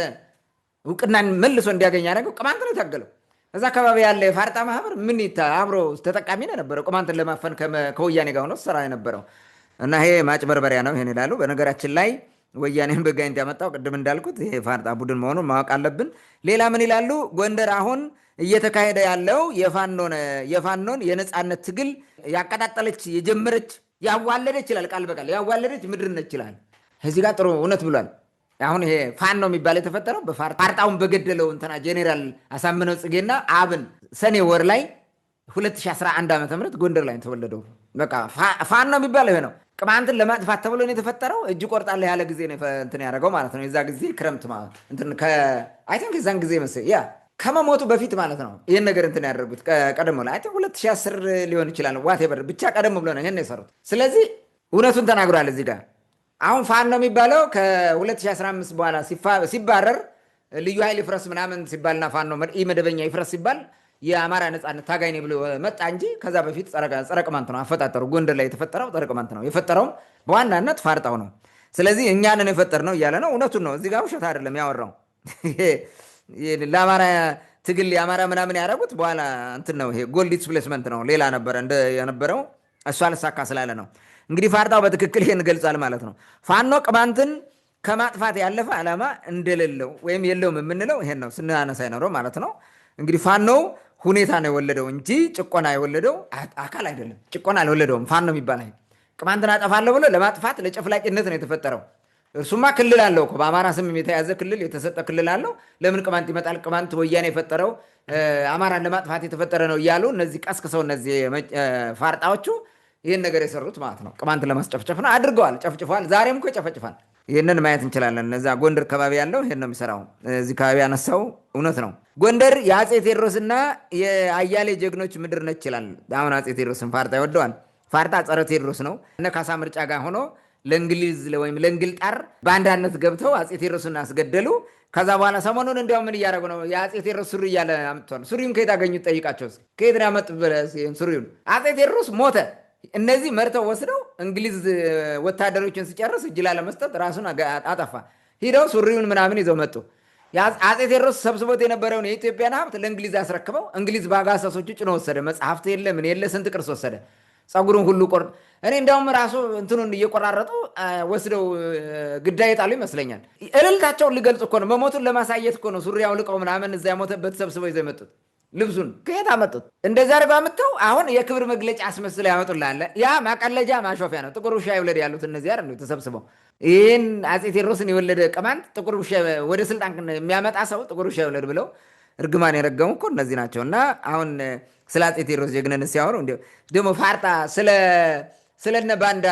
እውቅናን መልሶ እንዲያገኝ ያደረገው ቅማንት ነው የታገለው። እዛ አካባቢ ያለ የፋርጣ ማህበር ምን አብሮ ተጠቃሚ ነው የነበረው። ቅማንትን ለማፈን ከወያኔ ጋር ሆኖ ስራ የነበረው እና ይሄ ማጭበርበሪያ ነው። ይሄን ይላሉ። በነገራችን ላይ ወያኔን በጋይ እንዲያመጣው ቅድም እንዳልኩት ይሄ ፋርጣ ቡድን መሆኑን ማወቅ አለብን። ሌላ ምን ይላሉ? ጎንደር አሁን እየተካሄደ ያለው የፋኖን የነፃነት ትግል ያቀጣጠለች የጀመረች ያዋለደች ይላል። ቃል በቃል ያዋለደች ምድር ነች ይላል። እዚህ ጋር ጥሩ እውነት ብሏል። አሁን ይሄ ፋኖ የሚባል የተፈጠረው ፋርጣውን በገደለው እንትና ጄኔራል አሳምነው ጽጌና አብን ሰኔ ወር ላይ 2011 ዓ.ም ጎንደር ላይ ተወለደው። በቃ ፋኖ የሚባለው ይሄ ነው። ቅማንትን ለማጥፋት ተብሎ ነው የተፈጠረው። እጅ ቆርጣለሁ ያለ ጊዜ ነው እንትን ያደረገው ማለት ነው። የዛ ጊዜ ክረምት ማለት እንትን አይ ቲንክ የዛን ጊዜ መሰለኝ ከመሞቱ በፊት ማለት ነው። ይሄን ነገር እንትን ያደረጉት ቀደም ብሎ አይ ቲንክ 2010 ሊሆን ይችላል። ዋቴቨር ብቻ ቀደም ብሎ ነው ይሄን የሰሩት። ስለዚህ እውነቱን ተናግሯል እዚህ ጋር። አሁን ፋኖ የሚባለው ከ2015 በኋላ ሲባረር ልዩ ኃይል ይፍረስ ምናምን ሲባልና ፋኖ መደበኛ ይፍረስ ሲባል የአማራ ነፃነት ታጋይ ነኝ ብሎ መጣ እንጂ ከዛ በፊት ጸረ ቅማንት ነው አፈጣጠሩ። ጎንደር ላይ የተፈጠረው ጸረ ቅማንት ነው። የፈጠረውም በዋናነት ፋርጣው ነው። ስለዚህ እኛንን የፈጠር ነው እያለ ነው። እውነቱን ነው። እዚህ ጋር ውሸት አይደለም ያወራው። ለአማራ ትግል የአማራ ምናምን ያደረጉት በኋላ እንትን ነው። ይሄ ጎል ዲስፕሌስመንት ነው። ሌላ ነበረ የነበረው እሱ አልሳካ ስላለ ነው። እንግዲህ ፋርጣው በትክክል ይሄን ገልጿል ማለት ነው። ፋኖ ቅማንትን ከማጥፋት ያለፈ ዓላማ እንደሌለው ወይም የለውም የምንለው ይሄን ነው ስናነሳ ይኖረው ማለት ነው። እንግዲህ ፋኖው ሁኔታ ነው የወለደው እንጂ ጭቆና የወለደው አካል አይደለም። ጭቆና አልወለደውም። ፋኖ የሚባል ቅማንትን አጠፋለሁ ብሎ ለማጥፋት ለጨፍላቂነት ነው የተፈጠረው። እርሱማ ክልል አለው እኮ በአማራ ስም የተያዘ ክልል የተሰጠ ክልል አለው። ለምን ቅማንት ይመጣል? ቅማንት ወያኔ የፈጠረው አማራን ለማጥፋት የተፈጠረ ነው እያሉ እነዚህ ቀስቅሰው እነዚህ ፋርጣዎቹ ይህን ነገር የሰሩት ማለት ነው። ቅማንትን ለማስጨፍጨፍ ነው። አድርገዋል፣ ጨፍጭፈዋል። ዛሬም እኮ ይጨፈጭፋል። ይህንን ማየት እንችላለን። እዛ ጎንደር አካባቢ ያለው ይህን ነው የሚሰራው። እዚህ አካባቢ ያነሳው እውነት ነው። ጎንደር የአፄ ቴዎድሮስና የአያሌ ጀግኖች ምድር ነች ይላል። አሁን አፄ ቴዎድሮስን ፋርጣ ይወደዋል። ፋርጣ ጸረ ቴዎድሮስ ነው። እነ ካሳ ምርጫ ጋር ሆኖ ለእንግሊዝ ወይም ለእንግልጣር በአንዳነት ገብተው አፄ ቴዎድሮስን አስገደሉ። ከዛ በኋላ ሰሞኑን እንዲያው ምን እያደረጉ ነው? የአፄ ቴዎድሮስ ሱሪ እያለ አምጥቷል። ሱሪውን ከየት አገኙት? ጠይቃቸው። ከየት ነው ያመጡት ሱሪውን? አፄ ቴዎድሮስ ሞተ። እነዚህ መርተው ወስደው እንግሊዝ ወታደሮችን ሲጨርስ እጅ ላለመስጠት ራሱን አጠፋ። ሂደው ሱሪውን ምናምን ይዘው መጡ። አፄ ቴዎድሮስ ሰብስቦት የነበረውን የኢትዮጵያን ሀብት ለእንግሊዝ አስረክበው እንግሊዝ በአጋሳሶቹ ጭኖ ወሰደ። መጽሐፍት የለ ምን የለ ስንት ቅርስ ወሰደ። ፀጉሩን ሁሉ ቆርጥ እኔ እንዲያውም ራሱ እንትኑን እየቆራረጡ ወስደው ግዳይ ጣሉ ይመስለኛል። እልልታቸውን ሊገልጹ እኮ ነው። መሞቱን ለማሳየት እኮ ነው። ሱሪ አውልቀው ምናምን እዚያ ሞተበት ሰብስበው ይዘው የመጡት። ልብሱን ከየት አመጡት? እንደዛ አድርገው አምጥተው አሁን የክብር መግለጫ አስመስለው ያመጡልሃል። ያ ማቀለጃ ማሾፊያ ነው። ጥቁር ውሻ ይውለድ ያሉት እነዚህ አይደል? ተሰብስበው ይህን አፄ ቴዎድሮስን የወለደ ቅማንት ጥቁር ውሻ ወደ ስልጣን የሚያመጣ ሰው ጥቁር ውሻ ይውለድ ብለው እርግማን የረገሙ እኮ እነዚህ ናቸው። እና አሁን ስለ አፄ ቴዎድሮስ ጀግንነት ሲያወሩ ደግሞ ፋርጣ ስለነ ባንዳ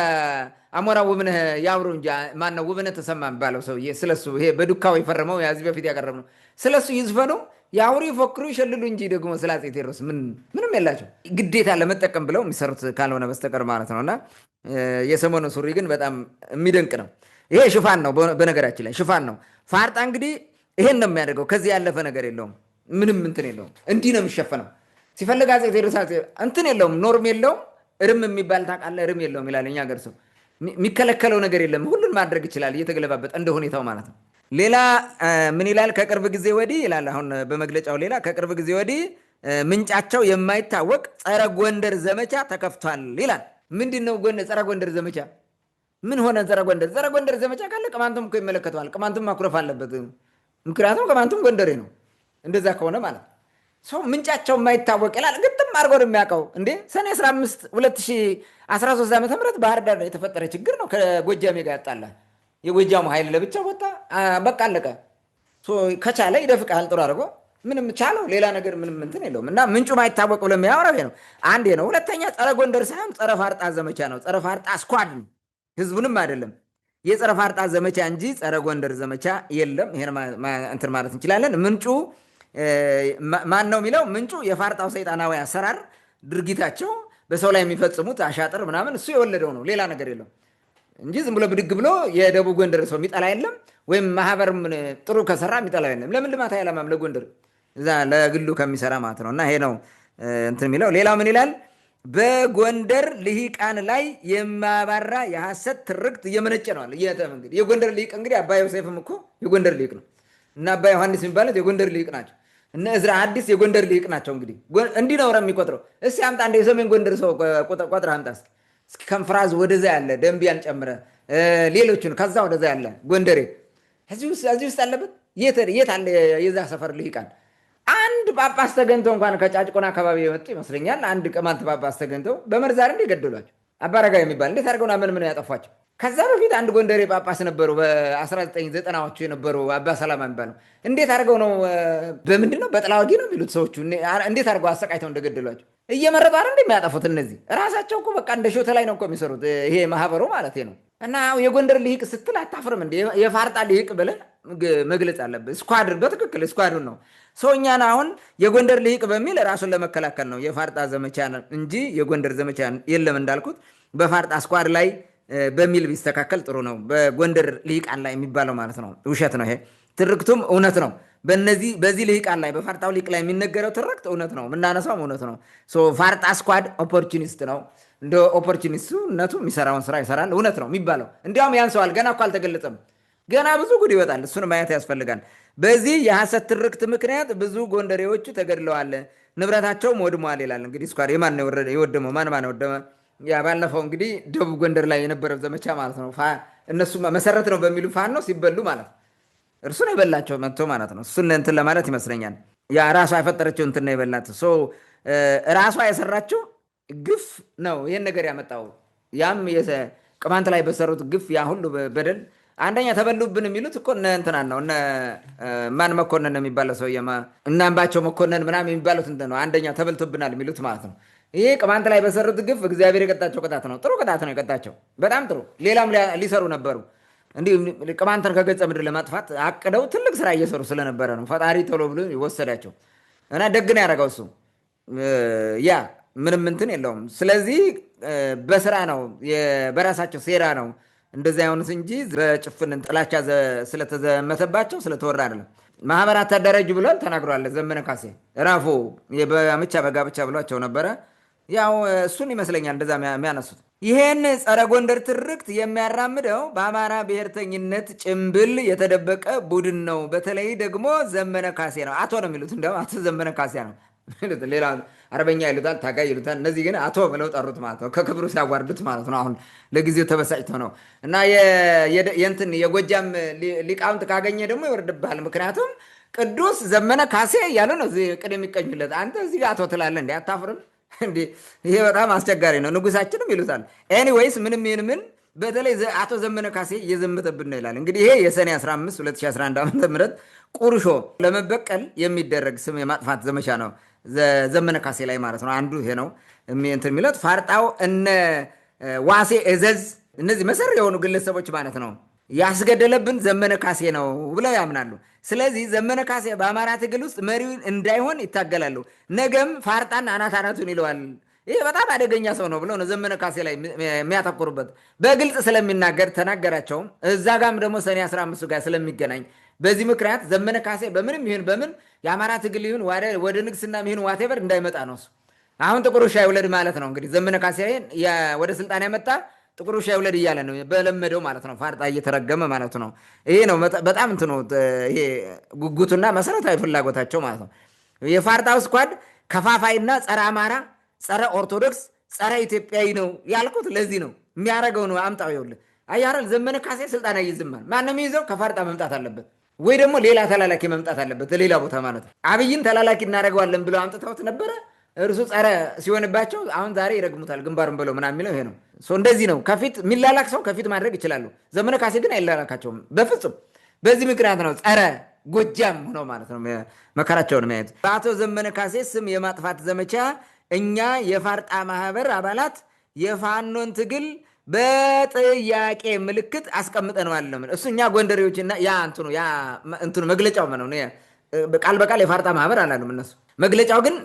አሞራ ውብነህ ያውሩ እንጂ ማነው ውብነህ ተሰማ የሚባለው ሰውዬ ስለሱ ይሄ በዱካው የፈረመው ያዚህ በፊት ያቀረብ ነው። ስለሱ ይዝፈኑ ያውሩ ይፎክሩ ይሸልሉ እንጂ ደግሞ ስለ አፄ ቴዎድሮስ ምንም የላቸው ግዴታ ለመጠቀም ብለው የሚሰሩት ካልሆነ በስተቀር ማለት ነውና የሰሞኑ ሱሪ ግን በጣም የሚደንቅ ነው። ይሄ ሽፋን ነው፣ በነገራችን ላይ ሽፋን ነው። ፋርጣ እንግዲህ ይሄን ነው የሚያደርገው። ከዚህ ያለፈ ነገር የለውም። ምንም እንትን የለውም። እንዲህ ነው የሚሸፈነው። ሲፈልግ አፄ ቴዎድሮስ እንትን የለውም፣ ኖርም የለውም። እርም የሚባል ታውቃለህ? እርም የለውም ይላል እኛ ሀገር ሰው። የሚከለከለው ነገር የለም። ሁሉን ማድረግ ይችላል እየተገለባበጠ እንደ ሁኔታው ማለት ነው። ሌላ ምን ይላል? ከቅርብ ጊዜ ወዲህ ይላል አሁን በመግለጫው ሌላ ከቅርብ ጊዜ ወዲህ ምንጫቸው የማይታወቅ ጸረ ጎንደር ዘመቻ ተከፍቷል ይላል። ምንድን ነው ጸረ ጎንደር ዘመቻ? ምን ሆነ? ጸረ ጎንደር ዘመቻ ካለ ቅማንቱም እኮ ይመለከተዋል። ቅማንቱም ማኩረፍ አለበት። ምክንያቱም ቅማንቱም ጎንደሬ ነው። እንደዛ ከሆነ ማለት ሰው ምንጫቸው የማይታወቅ ይላል። ግጥም አድርጎ ነው የሚያውቀው። እንዴ ሰኔ 15 2013 ዓ ም ባህር ዳር የተፈጠረ ችግር ነው ከጎጃሜ ጋር ያጣላል። የጎጃሙ ኃይል ለብቻ ወጣ፣ በቃ አለቀ። ከቻለ ይደፍቃል ጥሩ አድርጎ ምንም ቻለው። ሌላ ነገር ምንም እንትን የለውም። እና ምንጩ ማይታወቅ ብሎ የሚያወራው ነው። አንዴ ነው። ሁለተኛ ጸረ ጎንደር ሳይሆን ጸረ ፋርጣ ዘመቻ ነው። ጸረ ፋርጣ ስኳድ ነው፣ ህዝቡንም አይደለም። የጸረ ፋርጣ ዘመቻ እንጂ ጸረ ጎንደር ዘመቻ የለም። ይሄን እንትን ማለት እንችላለን። ምንጩ ማን ነው የሚለው? ምንጩ የፋርጣው ሰይጣናዊ አሰራር ድርጊታቸው በሰው ላይ የሚፈጽሙት አሻጥር ምናምን እሱ የወለደው ነው። ሌላ ነገር የለም እንጂ ዝም ብሎ ብድግ ብሎ የደቡብ ጎንደር ሰው የሚጠላ የለም። ወይም ማህበር ጥሩ ከሰራ የሚጠላ የለም። ለምን ልማት አያለማም? ለጎንደር እዛ ለግሉ ከሚሰራ ማለት ነው። እና ይሄ ነው እንትን የሚለው። ሌላው ምን ይላል? በጎንደር ልሂቃን ላይ የማባራ የሐሰት ትርክት እየመነጨ ነዋል። የጎንደር ልሂቅ እንግዲህ አባ ዮሴፍም እኮ የጎንደር ልሂቅ ነው እና አባ ዮሐንስ የሚባሉት የጎንደር ልሂቅ ናቸው። እነ እዝራ አዲስ የጎንደር ልሂቅ ናቸው። እንግዲህ እንዲህ ነው የሚቆጥረው። እስኪ አምጣ እንደ የሰሜን ጎንደር ሰው ቆጥረህ አምጣ እስኪ ከንፍራዝ ወደዛ ያለ ደንቢያን ጨምረ ሌሎችን ከዛ ወደዛ ያለ ጎንደሬ እዚህ ውስጥ አለበት። የት አለ የዛ ሰፈር ልሂቃን? አንድ ጳጳስ ተገኝተው እንኳን ከጫጭቆና አካባቢ የመጡ ይመስለኛል። አንድ ቅማንት ጳጳስ ተገኝተው በመርዛር እንደ ገደሏቸው አባረጋ የሚባል እንዴት አድርገውና ምን ያጠፏቸው? ከዛ በፊት አንድ ጎንደሬ ጳጳስ ነበሩ፣ በ1990ዎቹ የነበሩ አባ ሰላማ የሚባሉ እንዴት አድርገው ነው በምንድን ነው በጥላ ወጊ ነው የሚሉት ሰዎቹ እንዴት አድርገው አሰቃይተው እንደገደሏቸው እየመረጡ አይደል እንደሚያጠፉት። እነዚህ ራሳቸው እኮ በቃ እንደ ሾተ ላይ ነው እኮ የሚሰሩት። ይሄ ማህበሩ ማለት ነው። እና የጎንደር ልሂቅ ስትል አታፍርም እንዴ? የፋርጣ ልሂቅ ብለህ መግለጽ አለብህ። ስኳድር በትክክል ስኳድር ነው ሰው። እኛን አሁን የጎንደር ልሂቅ በሚል ራሱን ለመከላከል ነው የፋርጣ ዘመቻ እንጂ የጎንደር ዘመቻ የለም። እንዳልኩት በፋርጣ ስኳድ ላይ በሚል ቢስተካከል ጥሩ ነው። በጎንደር ልሂቃን ላይ የሚባለው ማለት ነው ውሸት ነው። ይሄ ትርክቱም እውነት ነው። በዚህ ልሂቃን ላይ በፋርጣው ልሂቅ ላይ የሚነገረው ትርክት እውነት ነው፣ የምናነሳውም እውነት ነው። ፋርጣ ስኳድ ኦፖርቹኒስት ነው። እንደ ኦፖርቹኒስትነቱ የሚሰራውን ስራ ይሰራል። እውነት ነው የሚባለው። እንዲያውም ያንሰዋል። ገና እኮ አልተገለጸም። ገና ብዙ ጉድ ይወጣል። እሱን ማየት ያስፈልጋል። በዚህ የሐሰት ትርክት ምክንያት ብዙ ጎንደሬዎቹ ተገድለዋል፣ ንብረታቸውም ወድመዋል ይላል። እንግዲህ ስኳድ የማን የወደመው? ማን ወደመ? ያ ባለፈው እንግዲህ ደቡብ ጎንደር ላይ የነበረው ዘመቻ ማለት ነው። እነሱ መሰረት ነው በሚሉ ፋኖ ሲበሉ ማለት ነው። እርሱን የበላቸው መጥቶ ማለት ነው። እሱን እንትን ለማለት ይመስለኛል። ያ ራሷ የፈጠረችው እንትን ነው የበላት። ራሷ የሰራችው ግፍ ነው ይህን ነገር ያመጣው። ያም ቅማንት ላይ በሰሩት ግፍ ያ ሁሉ በደል አንደኛ ተበሉብን የሚሉት እኮ እነ እንትናን ነው። እነ ማን መኮንን የሚባለው ሰው እና አምባቸው መኮንን ምናምን የሚባሉት እንትን ነው። አንደኛ ተበልቶብናል የሚሉት ማለት ነው። ይሄ ቅማንት ላይ በሰሩት ግፍ እግዚአብሔር የቀጣቸው ቅጣት ነው። ጥሩ ቅጣት ነው የቀጣቸው፣ በጣም ጥሩ። ሌላም ሊሰሩ ነበሩ። እንዲህ ቅማንትን ከገጸ ምድር ለማጥፋት አቅደው ትልቅ ስራ እየሰሩ ስለነበረ ነው ፈጣሪ ቶሎ ብሎ ይወሰዳቸው እና ደግ ነው ያደረገው እሱ። ያ ምንም እንትን የለውም። ስለዚህ በስራ ነው በራሳቸው ሴራ ነው እንደዚያ የሆኑት እንጂ በጭፍን ጥላቻ ስለተዘመተባቸው ስለተወራ አይደለም። ማህበራት ታደራጁ ብሏል ተናግሯል ዘመነ ካሴ ራፎ በአምቻ በጋብቻ ብሏቸው ነበረ። ያው እሱን ይመስለኛል እንደዛ የሚያነሱት። ይሄን ጸረ ጎንደር ትርክት የሚያራምደው በአማራ ብሔርተኝነት ጭምብል የተደበቀ ቡድን ነው። በተለይ ደግሞ ዘመነ ካሴ ነው። አቶ ነው የሚሉት፣ እንደውም አቶ ዘመነ ካሴ ነው። ሌላ አርበኛ ይሉታል፣ ታጋይ ይሉታል። እነዚህ ግን አቶ ብለው ጠሩት ማለት ነው። ከክብሩ ሲያጓርዱት ማለት ነው። አሁን ለጊዜው ተበሳጭቶ ነው እና የእንትን የጎጃም ሊቃውንት ካገኘ ደግሞ ይወርድብሃል። ምክንያቱም ቅዱስ ዘመነ ካሴ እያሉ ነው ቅድ የሚቀኙለት። አንተ እዚህ አቶ ትላለህ እንዴ? አታፍርም እንዴ? ይሄ በጣም አስቸጋሪ ነው። ንጉሳችንም ይሉታል። ኤኒዌይስ ምንም ይህን ምን በተለይ አቶ ዘመነ ካሴ እየዘመተብን ነው ይላል። እንግዲህ ይሄ የሰኔ 15 2011 ዓ.ም ቁርሾ ለመበቀል የሚደረግ ስም የማጥፋት ዘመቻ ነው ዘመነ ካሴ ላይ ማለት ነው። አንዱ ይሄ ነው እንትን የሚለት ፋርጣው እነ ዋሴ እዘዝ እነዚህ መሰር የሆኑ ግለሰቦች ማለት ነው ያስገደለብን ዘመነ ካሴ ነው ብለው ያምናሉ። ስለዚህ ዘመነ ካሴ በአማራ ትግል ውስጥ መሪውን እንዳይሆን ይታገላሉ። ነገም ፋርጣን አናቱን ይለዋል። ይህ በጣም አደገኛ ሰው ነው ብለው ነው ዘመነ ካሴ ላይ የሚያተኩሩበት። በግልጽ ስለሚናገር ተናገራቸውም። እዛ ጋም ደግሞ ሰኔ 15 ጋር ስለሚገናኝ በዚህ ምክንያት ዘመነ ካሴ በምንም ይሁን በምን የአማራ ትግል ይሁን ወደ ንግስና ይሁን ዋቴቨር እንዳይመጣ ነው። አሁን ጥቁር ውሻ ይውለድ ማለት ነው። እንግዲህ ዘመነ ካሴ ወደ ስልጣን ያመጣ ጥቁር ውሻ ይውለድ እያለ ነው በለመደው ማለት ነው። ፋርጣ እየተረገመ ማለት ነው። ይሄ ነው በጣም እንትኑ ይሄ ጉጉቱና መሰረታዊ ፍላጎታቸው ማለት ነው። የፋርጣው ስኳድ ከፋፋይና ጸረ አማራ፣ ጸረ ኦርቶዶክስ፣ ጸረ ኢትዮጵያዊ ነው ያልኩት ለዚህ ነው። የሚያደርገው ነው አምጣው ይኸውልህ። አያረል ዘመነ ካሴ ስልጣን አይይዝማል። ማንም ይዘው ከፋርጣ መምጣት አለበት። ወይ ደግሞ ሌላ ተላላኪ መምጣት አለበት ሌላ ቦታ ማለት ነው። አብይን ተላላኪ እናደርገዋለን ብለው አምጥተውት ነበረ። እርሱ ጸረ ሲሆንባቸው አሁን ዛሬ ይረግሙታል ግንባሩን ብለው ምናምን የሚለው ይሄ ነው። እንደዚህ ነው። ከፊት የሚላላክ ሰው ከፊት ማድረግ ይችላሉ። ዘመነ ካሴ ግን አይላላካቸውም በፍጹም። በዚህ ምክንያት ነው ጸረ ጎጃም ሆነው ማለት ነው መከራቸውን የሚያዩት። በአቶ ዘመነ ካሴ ስም የማጥፋት ዘመቻ እኛ የፋርጣ ማህበር አባላት የፋኖን ትግል በጥያቄ ምልክት አስቀምጠነዋል ነው እሱ። እኛ ጎንደሬዎችና እንትኑ መግለጫው ነው ቃል በቃል የፋርጣ ማህበር አላሉም እነሱ። መግለጫው ግን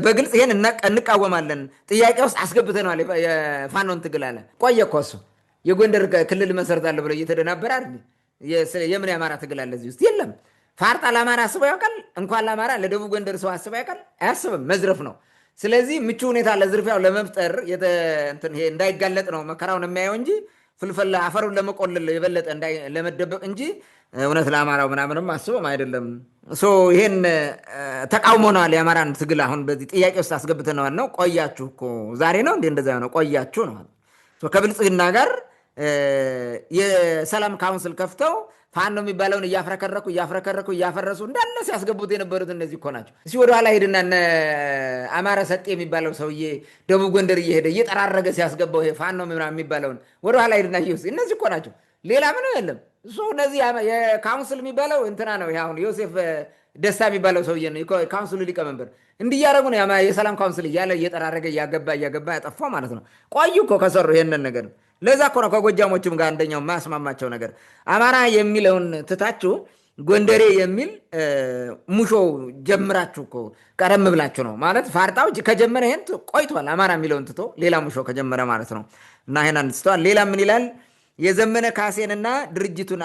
በግልጽ ይሄን እንቃወማለን ጥያቄ ውስጥ አስገብተነዋል የፋኖን ትግል አለ። ቆየ እኮ እሱ የጎንደር ክልል መሰረታለሁ ብሎ እየተደናበረ አይደል? የምን የአማራ ትግል አለ እዚህ ውስጥ? የለም። ፋርጣ ለአማራ አስበው ያውቃል? እንኳን ለአማራ ለደቡብ ጎንደር ሰው አስበው ያውቃል? አያስብም። መዝረፍ ነው። ስለዚህ ምቹ ሁኔታ ለዝርፊያው ለመፍጠር ይሄ እንዳይጋለጥ ነው መከራውን የሚያየው እንጂ ፍልፈል አፈሩን ለመቆለል የበለጠ ለመደበቅ እንጂ እውነት ለአማራው ምናምንም አስበም አይደለም። ይሄን ተቃውሞናል። የአማራን ትግል አሁን በዚህ ጥያቄ ውስጥ አስገብተነዋል ነው። ቆያችሁ እኮ ዛሬ ነው እንዴ እንደዛ ነው? ቆያችሁ ነው። ከብልጽግና ጋር የሰላም ካውንስል ከፍተው ፋኖ የሚባለውን እያፍረከረኩ እያፈረሱ እንዳለ ሲያስገቡት የነበሩት እነዚህ እኮ ናቸው። እስኪ ወደኋላ ሄድና እነ አማረ ሰጤ የሚባለው ሰውዬ ደቡብ ጎንደር እየሄደ እየጠራረገ ሲያስገባው ይሄ ፋኖ ምናምን የሚባለውን ወደኋላ ሄድና እነዚህ እኮ ናቸው። ሌላ ምንም የለም። እነዚህ የካውንስል የሚባለው እንትና ነው። አሁን ዮሴፍ ደስታ የሚባለው ሰውዬ ነው ካውንስሉ ሊቀመንበር። እንዲህ እያደረጉ ነው የሰላም ካውንስል እያለ እየጠራረገ እያገባ ያጠፋው ማለት ነው። ቆዩ እኮ ከሰሩ ይሄንን ነገር። ለዛ እኮ ነው ከጎጃሞችም ጋር አንደኛው የማያስማማቸው ነገር አማራ የሚለውን ትታችሁ ጎንደሬ የሚል ሙሾ ጀምራችሁ እኮ ቀደም ብላችሁ ነው ማለት ፋርጣው ከጀመረ ይሄን ቆይቷል። አማራ የሚለውን ትቶ ሌላ ሙሾ ከጀመረ ማለት ነው። እና ይሄን አንስተዋል። ሌላ ምን ይላል? የዘመነ ካሴንና ድርጅቱን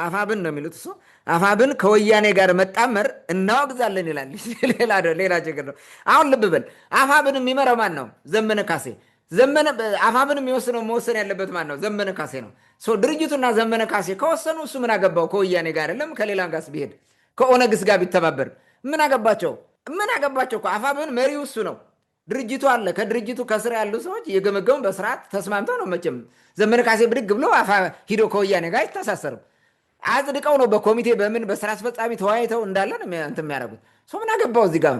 አፋብን ነው የሚሉት እሱ አፋብን ከወያኔ ጋር መጣመር እናወግዛለን ይላል። ሌላ ችግር ነው። አሁን ልብ በል አፋብን የሚመራው ማን ነው? ዘመነ ካሴ። አፋብን መወሰን ያለበት ማን ነው? ዘመነ ካሴ ነው። ድርጅቱና ዘመነ ካሴ ከወሰኑ እሱ ምን አገባው? ከወያኔ ጋር አይደለም ከሌላ ጋር ቢሄድ ከኦነግስ ጋር ቢተባበር ምን አገባቸው? እኮ አፋብን መሪው እሱ ነው። ድርጅቱ አለ። ከድርጅቱ ከስር ያሉ ሰዎች የገመገሙ በስርዓት ተስማምተው ነው። መቼም ዘመነ ካሴ ብድግ ብሎ ሂዶ ከወያኔ ጋር አይተሳሰርም። አጽድቀው ነው በኮሚቴ በምን በስራ አስፈጻሚ ተወያይተው እንዳለ ነው እንትን የሚያደርጉት። ምን አገባው እዚህ ጋር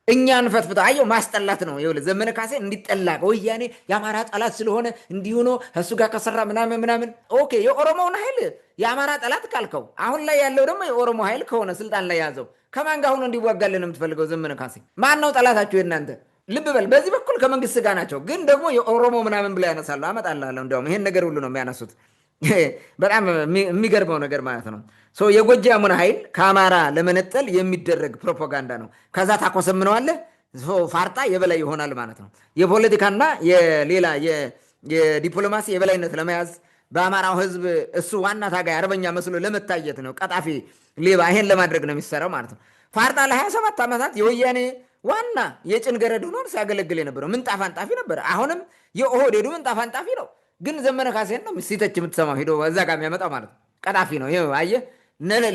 እኛን ፈትፍተው አየው ማስጠላት ነው። ይኸውልህ ዘመነ ካሴ እንዲጠላ ወያኔ የአማራ ጠላት ስለሆነ እንዲሁ እሱ ጋር ከሰራ ምናምን ኦኬ። የኦሮሞውን ኃይል የአማራ ጠላት ካልከው አሁን ላይ ያለው ደግሞ የኦሮሞ ኃይል ከሆነ ስልጣን ላይ ያዘው ከማን ጋር ሆኖ እንዲዋጋልን የምትፈልገው? ዘመነ ካሴ ማን ነው ጠላታችሁ የእናንተ? ልብ በል በዚህ በኩል ከመንግስት ጋር ናቸው፣ ግን ደግሞ የኦሮሞ ምናምን ብላ ያነሳሉ። አመጣልሃለሁ። እንዲያውም ይሄን ነገር ሁሉ ነው የሚያነሱት። በጣም የሚገርመው ነገር ማለት ነው የጎጃሙን ኃይል ከአማራ ለመነጠል የሚደረግ ፕሮፓጋንዳ ነው። ከዛ ታኮሰምነዋለህ፣ ፋርጣ የበላይ ይሆናል ማለት ነው። የፖለቲካና የሌላ የዲፕሎማሲ የበላይነት ለመያዝ በአማራው ህዝብ እሱ ዋና ታጋይ አርበኛ መስሎ ለመታየት ነው። ቀጣፊ ሌባ ይሄን ለማድረግ ነው የሚሰራው ማለት ነው። ፋርጣ ለ27 ዓመታት የወያኔ ዋና የጭን ገረድ ሆኖ ሲያገለግል የነበረው ምንጣፍ አንጣፊ ነበር። አሁንም የኦህዴዱ ምንጣፍ አንጣፊ ነው። ግን ዘመነ ካሴን ነው ሲተች የምትሰማው ሂዶ እዛ ጋር የሚያመጣው ማለት ነው። ቀጣፊ ነው። አየህ፣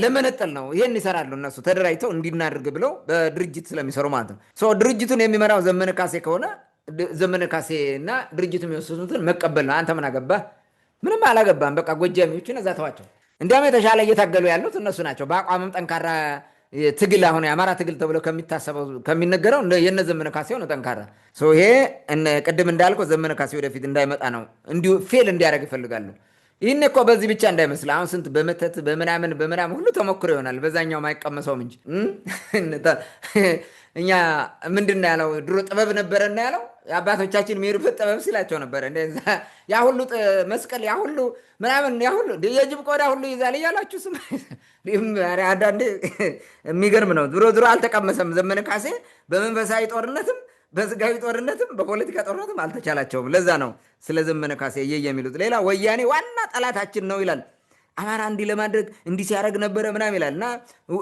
ለመነጠል ነው። ይሄን ይሰራሉ እነሱ ተደራጅተው እንዲናደርግ ብለው በድርጅት ስለሚሰሩ ማለት ነው። ድርጅቱን የሚመራው ዘመነ ካሴ ከሆነ ዘመነ ካሴ እና ድርጅቱ የሚወስኑትን መቀበል ነው። አንተ ምን አገባህ? ምንም አላገባም። በቃ ጎጃሚዎችን እዛ ተዋቸው። እንዲያውም የተሻለ እየታገሉ ያሉት እነሱ ናቸው። በአቋምም ጠንካራ ትግል አሁን የአማራ ትግል ተብሎ ከሚታሰበው ከሚነገረው የነ ዘመነ ካሴ ነው ጠንካራ። ይሄ ቅድም እንዳልከው ዘመነ ካሴ ወደፊት እንዳይመጣ ነው እንዲሁ ፌል እንዲያደርግ ይፈልጋሉ። ይህን እኮ በዚህ ብቻ እንዳይመስል አሁን ስንት በመተት በምናምን ሁሉ ተሞክሮ ይሆናል። በዛኛው አይቀመሰውም እንጂ እኛ ምንድን ያለው ድሮ ጥበብ ነበረና ያለው አባቶቻችን የሚሄዱበት ጥበብ ሲላቸው ነበረ። ያ ሁሉ መስቀል ያ ሁሉ ምናምን ያ ሁሉ የጅብ ቆዳ ሁሉ ይዛል እያላችሁ ስም አንዳንዴ የሚገርም ነው። ድሮ አልተቀመሰም ዘመነ ካሴ በመንፈሳዊ ጦርነትም በስጋዊ ጦርነትም በፖለቲካ ጦርነትም አልተቻላቸውም። ለዛ ነው ስለ ዘመነ ካሴ የሚሉት። ሌላ ወያኔ ዋና ጠላታችን ነው ይላል። አማራ እንዲህ ለማድረግ እንዲህ ሲያደርግ ነበረ ምናምን ይላል እና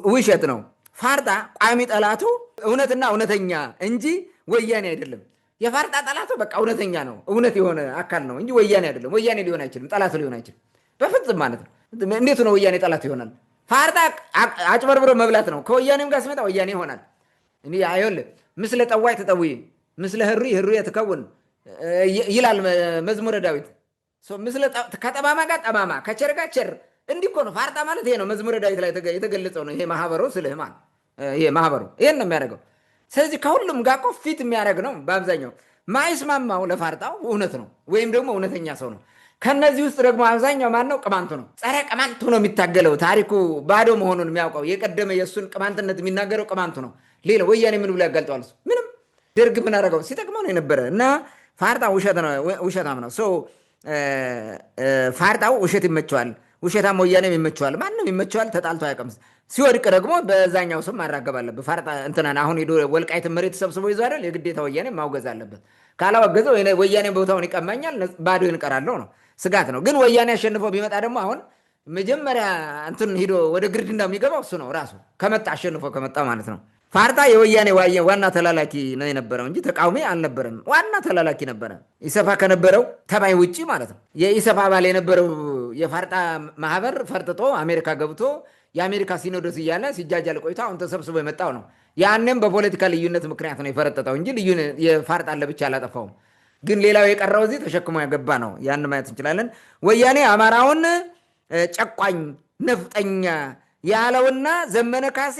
ውሸት ነው። ፋርጣ ቋሚ ጠላቱ እውነትና እውነተኛ እንጂ ወያኔ አይደለም። የፋርጣ ጠላቱ በቃ እውነተኛ ነው፣ እውነት የሆነ አካል ነው እንጂ ወያኔ አይደለም። ወያኔ ሊሆን አይችልም፣ ጠላቱ ሊሆን አይችልም በፍጹም ማለት ነው። እንዴት ነው ወያኔ ጠላቱ ይሆናል? ፋርጣ አጭበርብሮ መብላት ነው። ከወያኔም ጋር ሲመጣ ወያኔ ይሆናል። ይኸውልህ ምስለ ጠዋይ ተጠውይ ምስለ ህሩይ ትከውን ይላል መዝሙረ ዳዊት። ከጠማማ ጋር ጠማማ ከቸር ጋር ቸር እንዲህ እኮ ነው ፋርጣ ማለት ይሄ ነው። መዝሙረ ዳዊት ላይ የተገለጸው ነው። ይሄ ማህበሩ ስልህ ማለት ይሄ ማህበሩ ይሄን ነው የሚያደርገው። ስለዚህ ከሁሉም ጋር እኮ ፊት የሚያደርግ ነው። በአብዛኛው ማይስማማው ለፋርጣው እውነት ነው ወይም ደግሞ እውነተኛ ሰው ነው። ከነዚህ ውስጥ ደግሞ አብዛኛው ማን ነው? ቅማንቱ ነው። ጸረ ቅማንቱ ነው የሚታገለው። ታሪኩ ባዶ መሆኑን የሚያውቀው የቀደመ የእሱን ቅማንትነት የሚናገረው ቅማንቱ ነው። ሌላ ወያኔ ምን ብሎ ያጋልጠዋል? ምንም። ደርግ ምን አደረገው? ሲጠቅመው ነው የነበረ እና ፋርጣው ውሸታም ነው። ፋርጣው ውሸት ይመቸዋል። ውሸታም ወያኔም ይመቸዋል። ማንም ይመቸዋል። ተጣልቶ አያውቅም። ሲወድቅ ደግሞ በዛኛው ስም ማራገብ አለበት። ፋርጣ እንትናን አሁን ሄዶ ወልቃይትን መሬት ሰብስቦ ይዞ አይደል? የግዴታ ወያኔ ማውገዝ አለበት። ካላወገዘው ወያኔ ቦታውን ይቀማኛል፣ ባዶ ይንቀራለሁ ነው ስጋት ነው። ግን ወያኔ አሸንፎ ቢመጣ ደግሞ አሁን መጀመሪያ እንትን ሂዶ ወደ ግርድና የሚገባው እሱ ነው ራሱ ከመጣ አሸንፎ ከመጣ ማለት ነው። ፋርጣ የወያኔ ዋና ተላላኪ ነው የነበረው እንጂ ተቃዋሚ አልነበረም። ዋና ተላላኪ ነበረ። ኢሰፓ ከነበረው ተባይ ውጪ ማለት ነው። የኢሰፓ አባል የነበረው የፋርጣ ማህበር ፈርጥጦ አሜሪካ ገብቶ የአሜሪካ ሲኖዶስ እያለ ሲጃጃል ቆይቶ አሁን ተሰብስቦ የመጣው ነው። ያንም በፖለቲካ ልዩነት ምክንያት ነው የፈረጠጠው እንጂ የፋርጣ ለብቻ አላጠፋውም። ግን ሌላው የቀረው እዚህ ተሸክሞ ያገባ ነው። ያን ማየት እንችላለን። ወያኔ አማራውን ጨቋኝ ነፍጠኛ ያለውና ዘመነ ካሴ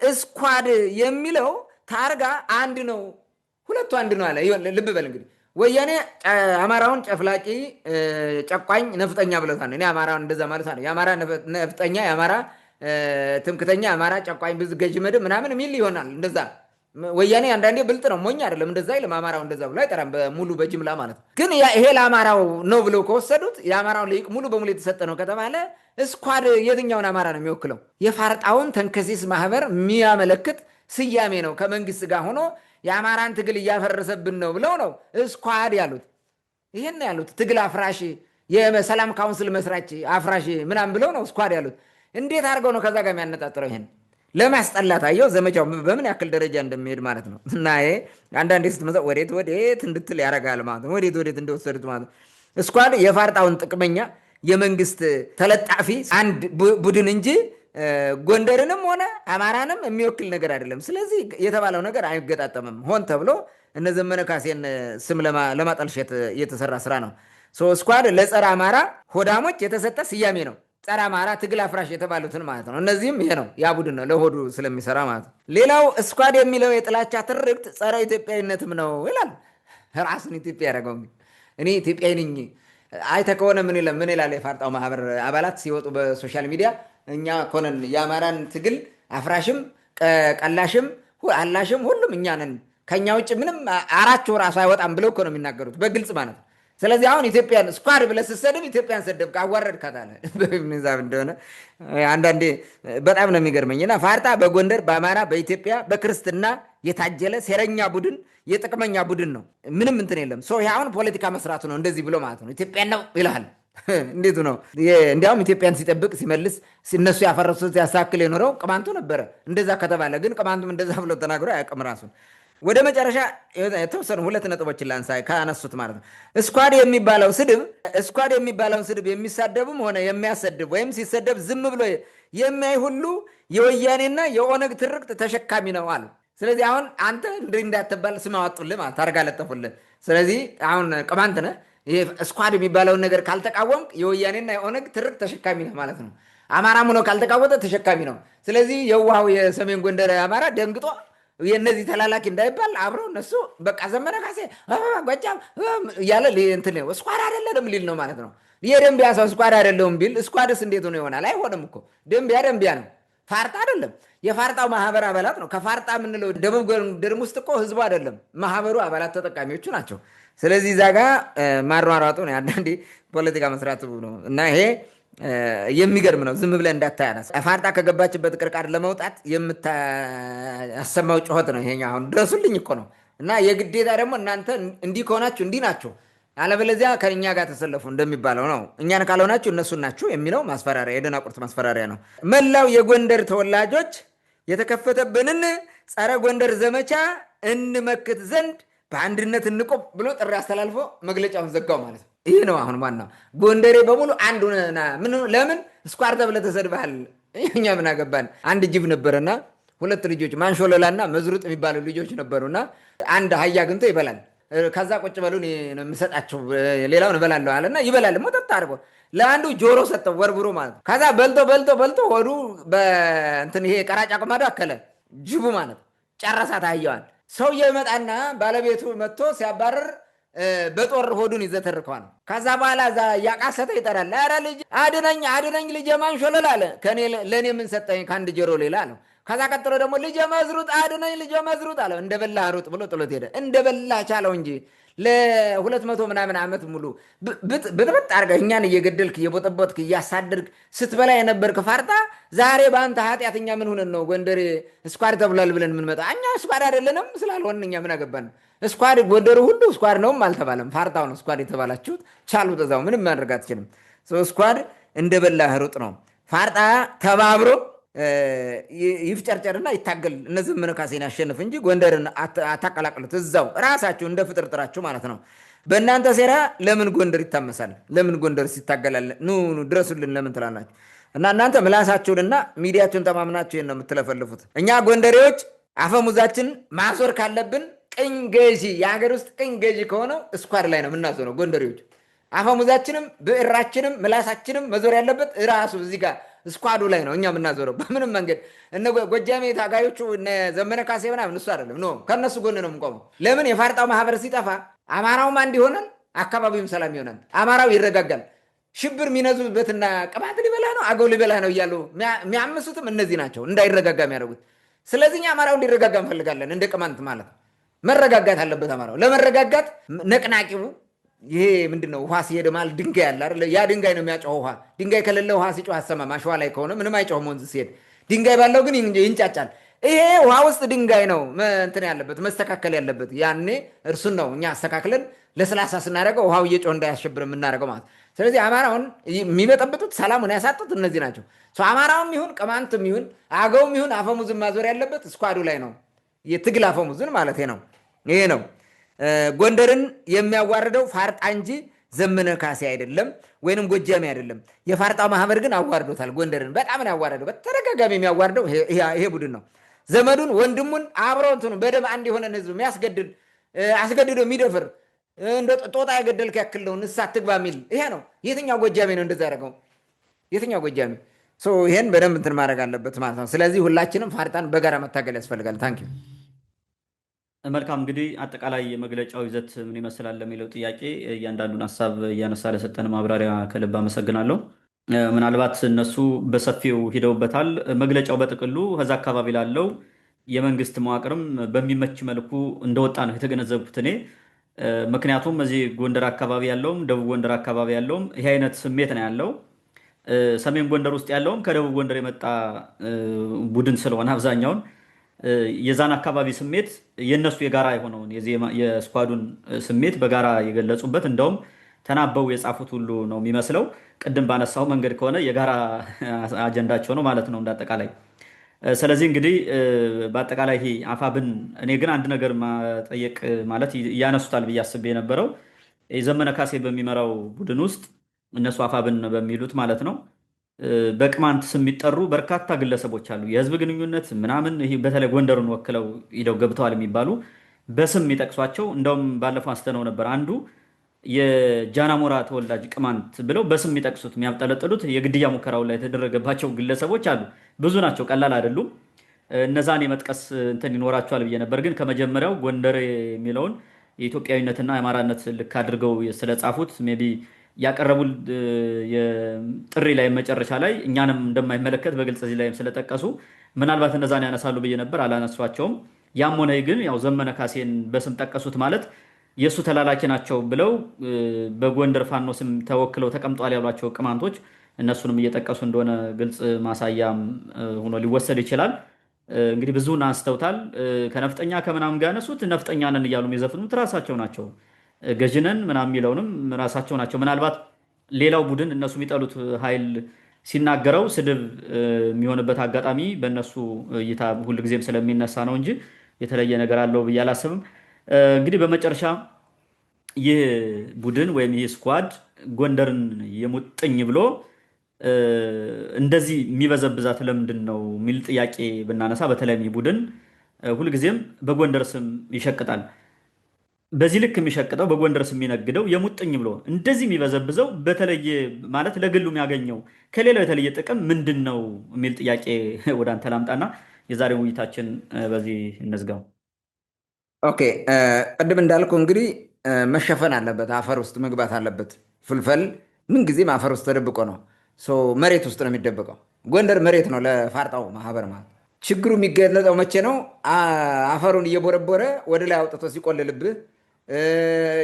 እስኳድ የሚለው ታርጋ አንድ ነው፣ ሁለቱ አንድ ነው አለ። ልብ በል እንግዲህ ወያኔ አማራውን ጨፍላቂ ጨቋኝ ነፍጠኛ ብለታል። እኔ አማራውን እንደዛ ማለት ነው። የአማራ ነፍጠኛ፣ የአማራ ትምክተኛ፣ የአማራ ጨቋኝ ብዙ ገዥ መደብ ምናምን የሚል ይሆናል እንደዛ። ወያኔ አንዳንዴ ብልጥ ነው፣ ሞኝ አይደለም። እንደዛ ይልም አማራው እንደዛ ብሎ አይጠራም፣ በሙሉ በጅምላ ማለት ነው። ግን ይሄ ለአማራው ነው ብለው ከወሰዱት የአማራው ልቅ ሙሉ በሙሉ የተሰጠ ነው ከተባለ እስኳድ የትኛውን አማራ ነው የሚወክለው? የፋርጣውን ተንከሲስ ማህበር የሚያመለክት ስያሜ ነው። ከመንግስት ጋር ሆኖ የአማራን ትግል እያፈረሰብን ነው ብለው ነው እስኳድ ያሉት። ይህን ያሉት ትግል አፍራሽ፣ የሰላም ካውንስል መስራች አፍራሽ ምናምን ብለው ነው እስኳድ ያሉት። እንዴት አድርገው ነው ከዛ ጋር የሚያነጣጥረው? ይሄን ለማስጠላት አየው ዘመቻው በምን ያክል ደረጃ እንደሚሄድ ማለት ነው። እና ይሄ አንዳንዴ ስትመጣ ወዴት እንድትል ያደርጋል ማለት ነው። ወዴት እንደወሰዱት ማለት ነው። እስኳድ የፋርጣውን ጥቅመኛ የመንግስት ተለጣፊ አንድ ቡድን እንጂ ጎንደርንም ሆነ አማራንም የሚወክል ነገር አይደለም። ስለዚህ የተባለው ነገር አይገጣጠምም። ሆን ተብሎ እነ ዘመነ ካሴን ስም ለማጠልሸት የተሰራ ስራ ነው። እስኳድ ለጸረ አማራ ሆዳሞች የተሰጠ ስያሜ ነው። ጸረ አማራ ትግል አፍራሽ የተባሉትን ማለት ነው። እነዚህም ይሄ ነው፣ ያ ቡድን ነው ለሆዱ ስለሚሰራ ማለት ነው። ሌላው እስኳድ የሚለው የጥላቻ ትርክት ጸረ ኢትዮጵያዊነትም ነው ይላል። ራሱን ኢትዮጵያ ያደረገው እኔ ኢትዮጵያዊ ነኝ አይተ ከሆነ ምን ይላል? የፋርጣው ማህበር አባላት ሲወጡ በሶሻል ሚዲያ እኛ ኮነን የአማራን ትግል አፍራሽም ቀላሽም አላሽም ሁሉም እኛ ነን፣ ከኛ ውጭ ምንም አራቸው ራሱ አይወጣም ብለው እኮ ነው የሚናገሩት በግልጽ ማለት ነው። ስለዚህ አሁን ኢትዮጵያን ስኳድ ብለህ ስትሰድብ ኢትዮጵያን ሰደብክ፣ አዋረድካት አለ። በምንዛብ እንደሆነ አንዳንዴ በጣም ነው የሚገርመኝ። እና ፋርጣ በጎንደር በአማራ በኢትዮጵያ በክርስትና የታጀለ ሴረኛ ቡድን የጥቅመኛ ቡድን ነው። ምንም እንትን የለም። አሁን ፖለቲካ መስራቱ ነው እንደዚህ ብሎ ማለት ነው። ኢትዮጵያን ነው ይልሃል። እንዴቱ ነው? እንዲያውም ኢትዮጵያን ሲጠብቅ ሲመልስ እነሱ ያፈረሱት ያሳክል የኖረው ቅማንቱ ነበረ። እንደዛ ከተባለ ግን ቅማንቱም እንደዛ ብሎ ተናግሮ አያውቅም ራሱን። ወደ መጨረሻ የተወሰኑ 2 ነጥቦችን ላንሳ ካነሱት ማለት ነው። እስኳድ የሚባለውን ስድብ የሚሳደብም ሆነ የሚያሰድብ ወይም ሲሰደብ ዝም ብሎ የሚያይ ሁሉ የወያኔና የኦነግ ትርክት ተሸካሚ ነው አሉ። ስለዚህ አሁን አንተ እንዳትባል ስም አወጡልህ ማለት ታርጋ ለጠፉልህ። ስለዚህ አሁን ቅማንት ነህ፣ ይሄ እስኳድ የሚባለውን ነገር ካልተቃወምክ የወያኔና የኦነግ ትርክት ተሸካሚ ነህ ማለት ነው። አማራም ሆኖ ካልተቃወጠ ተሸካሚ ነው። ስለዚህ የዋሃው የሰሜን ጎንደር አማራ ደንግጦ የእነዚህ ተላላኪ እንዳይባል አብረው እነሱ በቃ ዘመነ ካሴ ጎጃም እያለ እንትን እስኳድ አይደለም ሊል ነው ማለት ነው። የደንቢያ ሰው እስኳድ አይደለውም ቢል እስኳድስ እንዴት ሆኖ ይሆናል? አይሆንም እኮ ደንቢያ ነው፣ ፋርጣ አይደለም። የፋርጣው ማህበር አባላት ነው። ከፋርጣ የምንለው ደቡብ ጎንደር ውስጥ እኮ ህዝቡ አይደለም፣ ማህበሩ አባላት ተጠቃሚዎቹ ናቸው። ስለዚህ እዛ ጋ ማሯሯጡ ነው አንዳንዴ ፖለቲካ መስራቱ ነው። እና ይሄ የሚገርም ነው። ዝም ብለህ እንዳታያነስ ፋርጣ ከገባችበት ቅርቃር ለመውጣት የምታሰማው ጩኸት ነው ይሄኛ። አሁን ድረሱልኝ እኮ ነው። እና የግዴታ ደግሞ እናንተ እንዲህ ከሆናችሁ እንዲህ ናቸው፣ አለበለዚያ ከእኛ ጋር ተሰለፉ እንደሚባለው ነው። እኛን ካልሆናችሁ እነሱን ናችሁ የሚለው ማስፈራሪያ፣ የደናቁርት ማስፈራሪያ ነው። መላው የጎንደር ተወላጆች የተከፈተብንን ጸረ ጎንደር ዘመቻ እንመክት ዘንድ በአንድነት እንቆም ብሎ ጥሪ አስተላልፎ መግለጫውን ዘጋው ማለት ነው። ይህ ነው አሁን ዋናው። ጎንደሬ በሙሉ አንድ ሆነና ለምን እስኳድ ተብለህ ተሰድበሃል? እኛ ምን አገባን? አንድ ጅብ ነበረና 2 ልጆች ማንሾለላና መዝሩጥ የሚባሉ ልጆች ነበሩና አንድ አህያ አግኝቶ ይበላል። ከዛ ቁጭ በሉ የምሰጣቸው ሌላውን እበላለሁ አለና ይበላል። ሞጠጥ አድርጎ ለአንዱ ጆሮ ሰጠው ወርብሮ ማለት ነው። ከዛ በልቶ በልቶ በልቶ ሆዱ በእንትን ይሄ ቀራጫ ቅማዶ አከለ ጅቡ ማለት ጨረሳት አህያዋን። ሰውየው ይመጣና ባለቤቱ መጥቶ ሲያባረር በጦር ሆዱን ይዘተርከዋል። ከዛ በኋላ እዛ እያቃሰተ ይጠራል። ኧረ ልጅ አድነኝ አድነኝ ልጄ ማንሾለል አለ። ለእኔ ምን ሰጠኝ ከአንድ ጆሮ ሌላ አለው። ከዛ ቀጥሎ ደግሞ ልጄ መዝሩጥ አድነኝ ልጄ መዝሩጥ አለ። እንደ በላ ሩጥ ብሎ ጥሎት ሄደ። እንደ በላ ቻለው እንጂ ለ200 ምናምን ዓመት ሙሉ ብጥብጥ አድርገህ እኛን እየገደልክ እየቦጠቦጥክ እያሳደርክ ስትበላ የነበርክ ፋርጣ ዛሬ በአንተ ኃጢአት እኛ ምን ሆነን ነው ጎንደር እስኳድ ተብሏል ብለን የምንመጣ? እኛ እስኳድ አይደለንም ስላልሆን እኛ ምን አገባን? እስኳድ ጎንደሩ ሁሉ እስኳድ ነውም አልተባለም። ፋርጣው ነው እስኳድ የተባላችሁት። ቻሉት እዛው ምንም ማድረግ አትችልም። እስኳድ እንደ በላህ ሩጥ ነው። ፋርጣ ተባብሮ ይፍጨርጨርና ይታገል። እነዚህ ዘመነ ካሴን ያሸንፍ እንጂ ጎንደርን አታቀላቅሉት። እዛው ራሳችሁ እንደ ፍጥርጥራችሁ ማለት ነው። በእናንተ ሴራ ለምን ጎንደር ይታመሳል? ለምን ጎንደር ሲታገላል? ኑ ድረሱልን ለምን ትላላችሁ? እና እናንተ ምላሳችሁንና ሚዲያችሁን ተማምናችሁ ነው የምትለፈልፉት። እኛ ጎንደሬዎች አፈሙዛችን ማዞር ካለብን ቅኝ ገዢ የሀገር ውስጥ ቅኝ ገዢ ከሆነው እስኳድ ላይ ነው የምናዞረው። ጎንደሬዎች አፈሙዛችንም ብዕራችንም ምላሳችንም መዞር ያለበት ራሱ እዚህ ጋር እስኳዱ ላይ ነው እኛ የምናዞረው። በምንም መንገድ እነ ጎጃሜ ታጋዮቹ እነ ዘመነ ካሴ ምናምን እሱ አይደለም ኖ ከእነሱ ጎን ነው የምንቆመው። ለምን የፋርጣው ማህበር ሲጠፋ አማራውም አንድ ይሆናል፣ አካባቢውም ሰላም ይሆናል፣ አማራው ይረጋጋል። ሽብር የሚነዙበትና ቅባት ሊበላ ነው አገው ሊበላ ነው እያሉ የሚያምሱትም እነዚህ ናቸው እንዳይረጋጋ የሚያደርጉት። ስለዚህ እኛ አማራው እንዲረጋጋ እንፈልጋለን። እንደ ቅማንት ማለት መረጋጋት አለበት አማራው። ለመረጋጋት ነቅናቂው ይሄ ምንድነው? ውሃ ሲሄድ ማለት ድንጋይ አለ አይደል? ያ ድንጋይ ነው የሚያጮኸው። ውሃ ድንጋይ ከሌለ ውሃ ሲጮህ አሰማም። አሸዋ ላይ ከሆነ ምንም አይጮህም ወንዝ ሲሄድ። ድንጋይ ባለው ግን ይንጫጫል። ይሄ ውሃ ውስጥ ድንጋይ ነው እንትን ያለበት መስተካከል ያለበት። ያኔ እርሱን ነው እኛ አስተካክለን ለስላሳ ስናደርገው ውሃው እየጮህ እንዳያሸብር የምናደርገው ማለት። ስለዚህ አማራውን የሚበጠብጡት ሰላሙን ያሳጡት እነዚህ ናቸው። አማራውም ይሁን ቅማንትም ይሁን አገውም ይሁን አፈሙዝን ማዞር ያለበት እስኳዱ ላይ ነው። የትግል አፈሙዝን ማለት ነው። ይሄ ነው ጎንደርን የሚያዋርደው ፋርጣ እንጂ ዘመነ ካሴ አይደለም፣ ወይንም ጎጃሜ አይደለም። የፋርጣው ማህበር ግን አዋርዶታል። ጎንደርን በጣም ነው ያዋረደው። በተደጋጋሚ የሚያዋርደው ይሄ ቡድን ነው። ዘመዱን ወንድሙን አብሮ እንትኑ በደም አንድ የሆነን ህዝብ የሚያስገድል አስገድዶ የሚደፍር እንደ ጦጣ የገደልክ ያክል ነው ንስሓ አትግባ የሚል ይሄ ነው። የትኛው ጎጃሜ ነው እንደዛ ያደረገው? የትኛው ጎጃሜ? ይሄን በደንብ እንትን ማድረግ አለበት ማለት ነው። ስለዚህ ሁላችንም ፋርጣን በጋራ መታገል ያስፈልጋል። ታንኪዩ። መልካም እንግዲህ አጠቃላይ የመግለጫው ይዘት ምን ይመስላል ለሚለው ጥያቄ እያንዳንዱን ሀሳብ እያነሳ ለሰጠን ማብራሪያ ከልብ አመሰግናለሁ። ምናልባት እነሱ በሰፊው ሂደውበታል። መግለጫው በጥቅሉ ከዛ አካባቢ ላለው የመንግስት መዋቅርም በሚመች መልኩ እንደወጣ ነው የተገነዘብኩት እኔ። ምክንያቱም እዚህ ጎንደር አካባቢ ያለውም ደቡብ ጎንደር አካባቢ ያለውም ይሄ አይነት ስሜት ነው ያለው። ሰሜን ጎንደር ውስጥ ያለውም ከደቡብ ጎንደር የመጣ ቡድን ስለሆነ አብዛኛውን የዛን አካባቢ ስሜት የነሱ የጋራ የሆነውን የስኳዱን ስሜት በጋራ የገለጹበት እንደውም ተናበው የጻፉት ሁሉ ነው የሚመስለው። ቅድም ባነሳው መንገድ ከሆነ የጋራ አጀንዳቸው ነው ማለት ነው እንዳጠቃላይ። ስለዚህ እንግዲህ በአጠቃላይ ይሄ አፋብን እኔ ግን አንድ ነገር ማጠየቅ ማለት ያነሱታል ብዬ አስቤ የነበረው ዘመነ ካሴ በሚመራው ቡድን ውስጥ እነሱ አፋብን በሚሉት ማለት ነው በቅማንት ስም የሚጠሩ በርካታ ግለሰቦች አሉ። የህዝብ ግንኙነት ምናምን ይሄ በተለይ ጎንደሩን ወክለው ሂደው ገብተዋል የሚባሉ በስም የሚጠቅሷቸው እንደውም ባለፈው አስተነው ነበር። አንዱ የጃናሞራ ተወላጅ ቅማንት ብለው በስም የሚጠቅሱት የሚያብጠለጥሉት የግድያ ሙከራው ላይ የተደረገባቸው ግለሰቦች አሉ። ብዙ ናቸው፣ ቀላል አይደሉም። እነዛን የመጥቀስ እንትን ይኖራቸዋል ብዬ ነበር። ግን ከመጀመሪያው ጎንደር የሚለውን የኢትዮጵያዊነትና የአማራነት ልክ አድርገው ስለጻፉት ሜይ ቢ ያቀረቡ ጥሪ ላይ መጨረሻ ላይ እኛንም እንደማይመለከት በግልጽ እዚህ ላይም ስለጠቀሱ ምናልባት እነዛን ያነሳሉ ብዬ ነበር፣ አላነሷቸውም። ያም ሆነ ግን ያው ዘመነ ካሴን በስም ጠቀሱት ማለት የእሱ ተላላኪ ናቸው ብለው በጎንደር ፋኖ ስም ተወክለው ተቀምጧል ያሏቸው ቅማንቶች እነሱንም እየጠቀሱ እንደሆነ ግልጽ ማሳያም ሆኖ ሊወሰድ ይችላል። እንግዲህ ብዙን አንስተውታል። ከነፍጠኛ ከምናምን ጋር ያነሱት ነፍጠኛ ነን እያሉ የሚዘፍኑት ራሳቸው ናቸው። ገዥነን ምናምን የሚለውንም ራሳቸው ናቸው። ምናልባት ሌላው ቡድን እነሱ የሚጠሉት ኃይል ሲናገረው ስድብ የሚሆንበት አጋጣሚ በእነሱ እይታ ሁልጊዜም ስለሚነሳ ነው እንጂ የተለየ ነገር አለው ብዬ አላስብም። እንግዲህ በመጨረሻ ይህ ቡድን ወይም ይህ ስኳድ ጎንደርን የሙጥኝ ብሎ እንደዚህ የሚበዘብዛት ለምንድን ነው የሚል ጥያቄ ብናነሳ፣ በተለይም ይህ ቡድን ሁልጊዜም በጎንደር ስም ይሸቅጣል። በዚህ ልክ የሚሸቅጠው በጎንደርስ የሚነግደው የሙጥኝ ብሎ እንደዚህ የሚበዘብዘው በተለየ ማለት ለግሉ የሚያገኘው ከሌላው የተለየ ጥቅም ምንድን ነው የሚል ጥያቄ ወደ አንተ ላምጣና የዛሬው ውይይታችን በዚህ እንዝጋው። ኦኬ ቅድም እንዳልኩ እንግዲህ መሸፈን አለበት፣ አፈር ውስጥ መግባት አለበት። ፍልፈል ምንጊዜም አፈር ውስጥ ተደብቆ ነው፣ መሬት ውስጥ ነው የሚደበቀው። ጎንደር መሬት ነው ለፋርጣው ማህበር ማለት። ችግሩ የሚገለጠው መቼ ነው? አፈሩን እየቦረቦረ ወደ ላይ አውጥቶ ሲቆልልብህ፣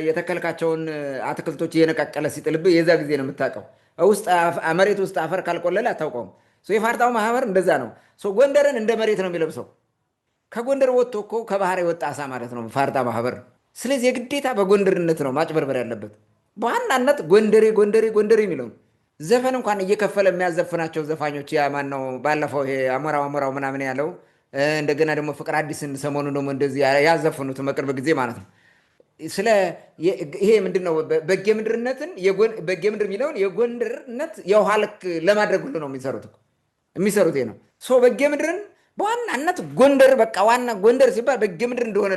የተከልካቸውን አትክልቶች እየነቃቀለ ሲጥልብህ የዛ ጊዜ ነው የምታውቀው። መሬት ውስጥ አፈር ካልቆለለ አታውቀውም። የፋርጣው ማህበር እንደዛ ነው። ጎንደርን እንደ መሬት ነው የሚለብሰው። ከጎንደር ወጥቶ እኮ ከባህር የወጣ አሳ ማለት ነው ፋርጣ ማህበር። ስለዚህ የግዴታ በጎንደርነት ነው ማጭበርበር ያለበት። በዋናነት ጎንደሬ ጎንደሬ ጎንደሬ የሚለው ዘፈን እንኳን እየከፈለ የሚያዘፍናቸው ዘፋኞች ማን ነው? ባለፈው ይሄ አሞራው ምናምን ያለው እንደገና ደግሞ ፍቅር አዲስን ሰሞኑን ደግሞ እንደዚህ ያዘፍኑት በቅርብ ጊዜ ማለት ነው። ስለ ይሄ ምንድን ነው በጌ ምድርነትን በጌ ምድር የሚለውን የጎንደርነት የውሃ ልክ ለማድረግ ሁሉ ነው የሚሰሩት ነው። በጌ ምድርን በዋናነት ጎንደር በቃ ዋና ጎንደር ሲባል በጌ ምድር እንደሆነ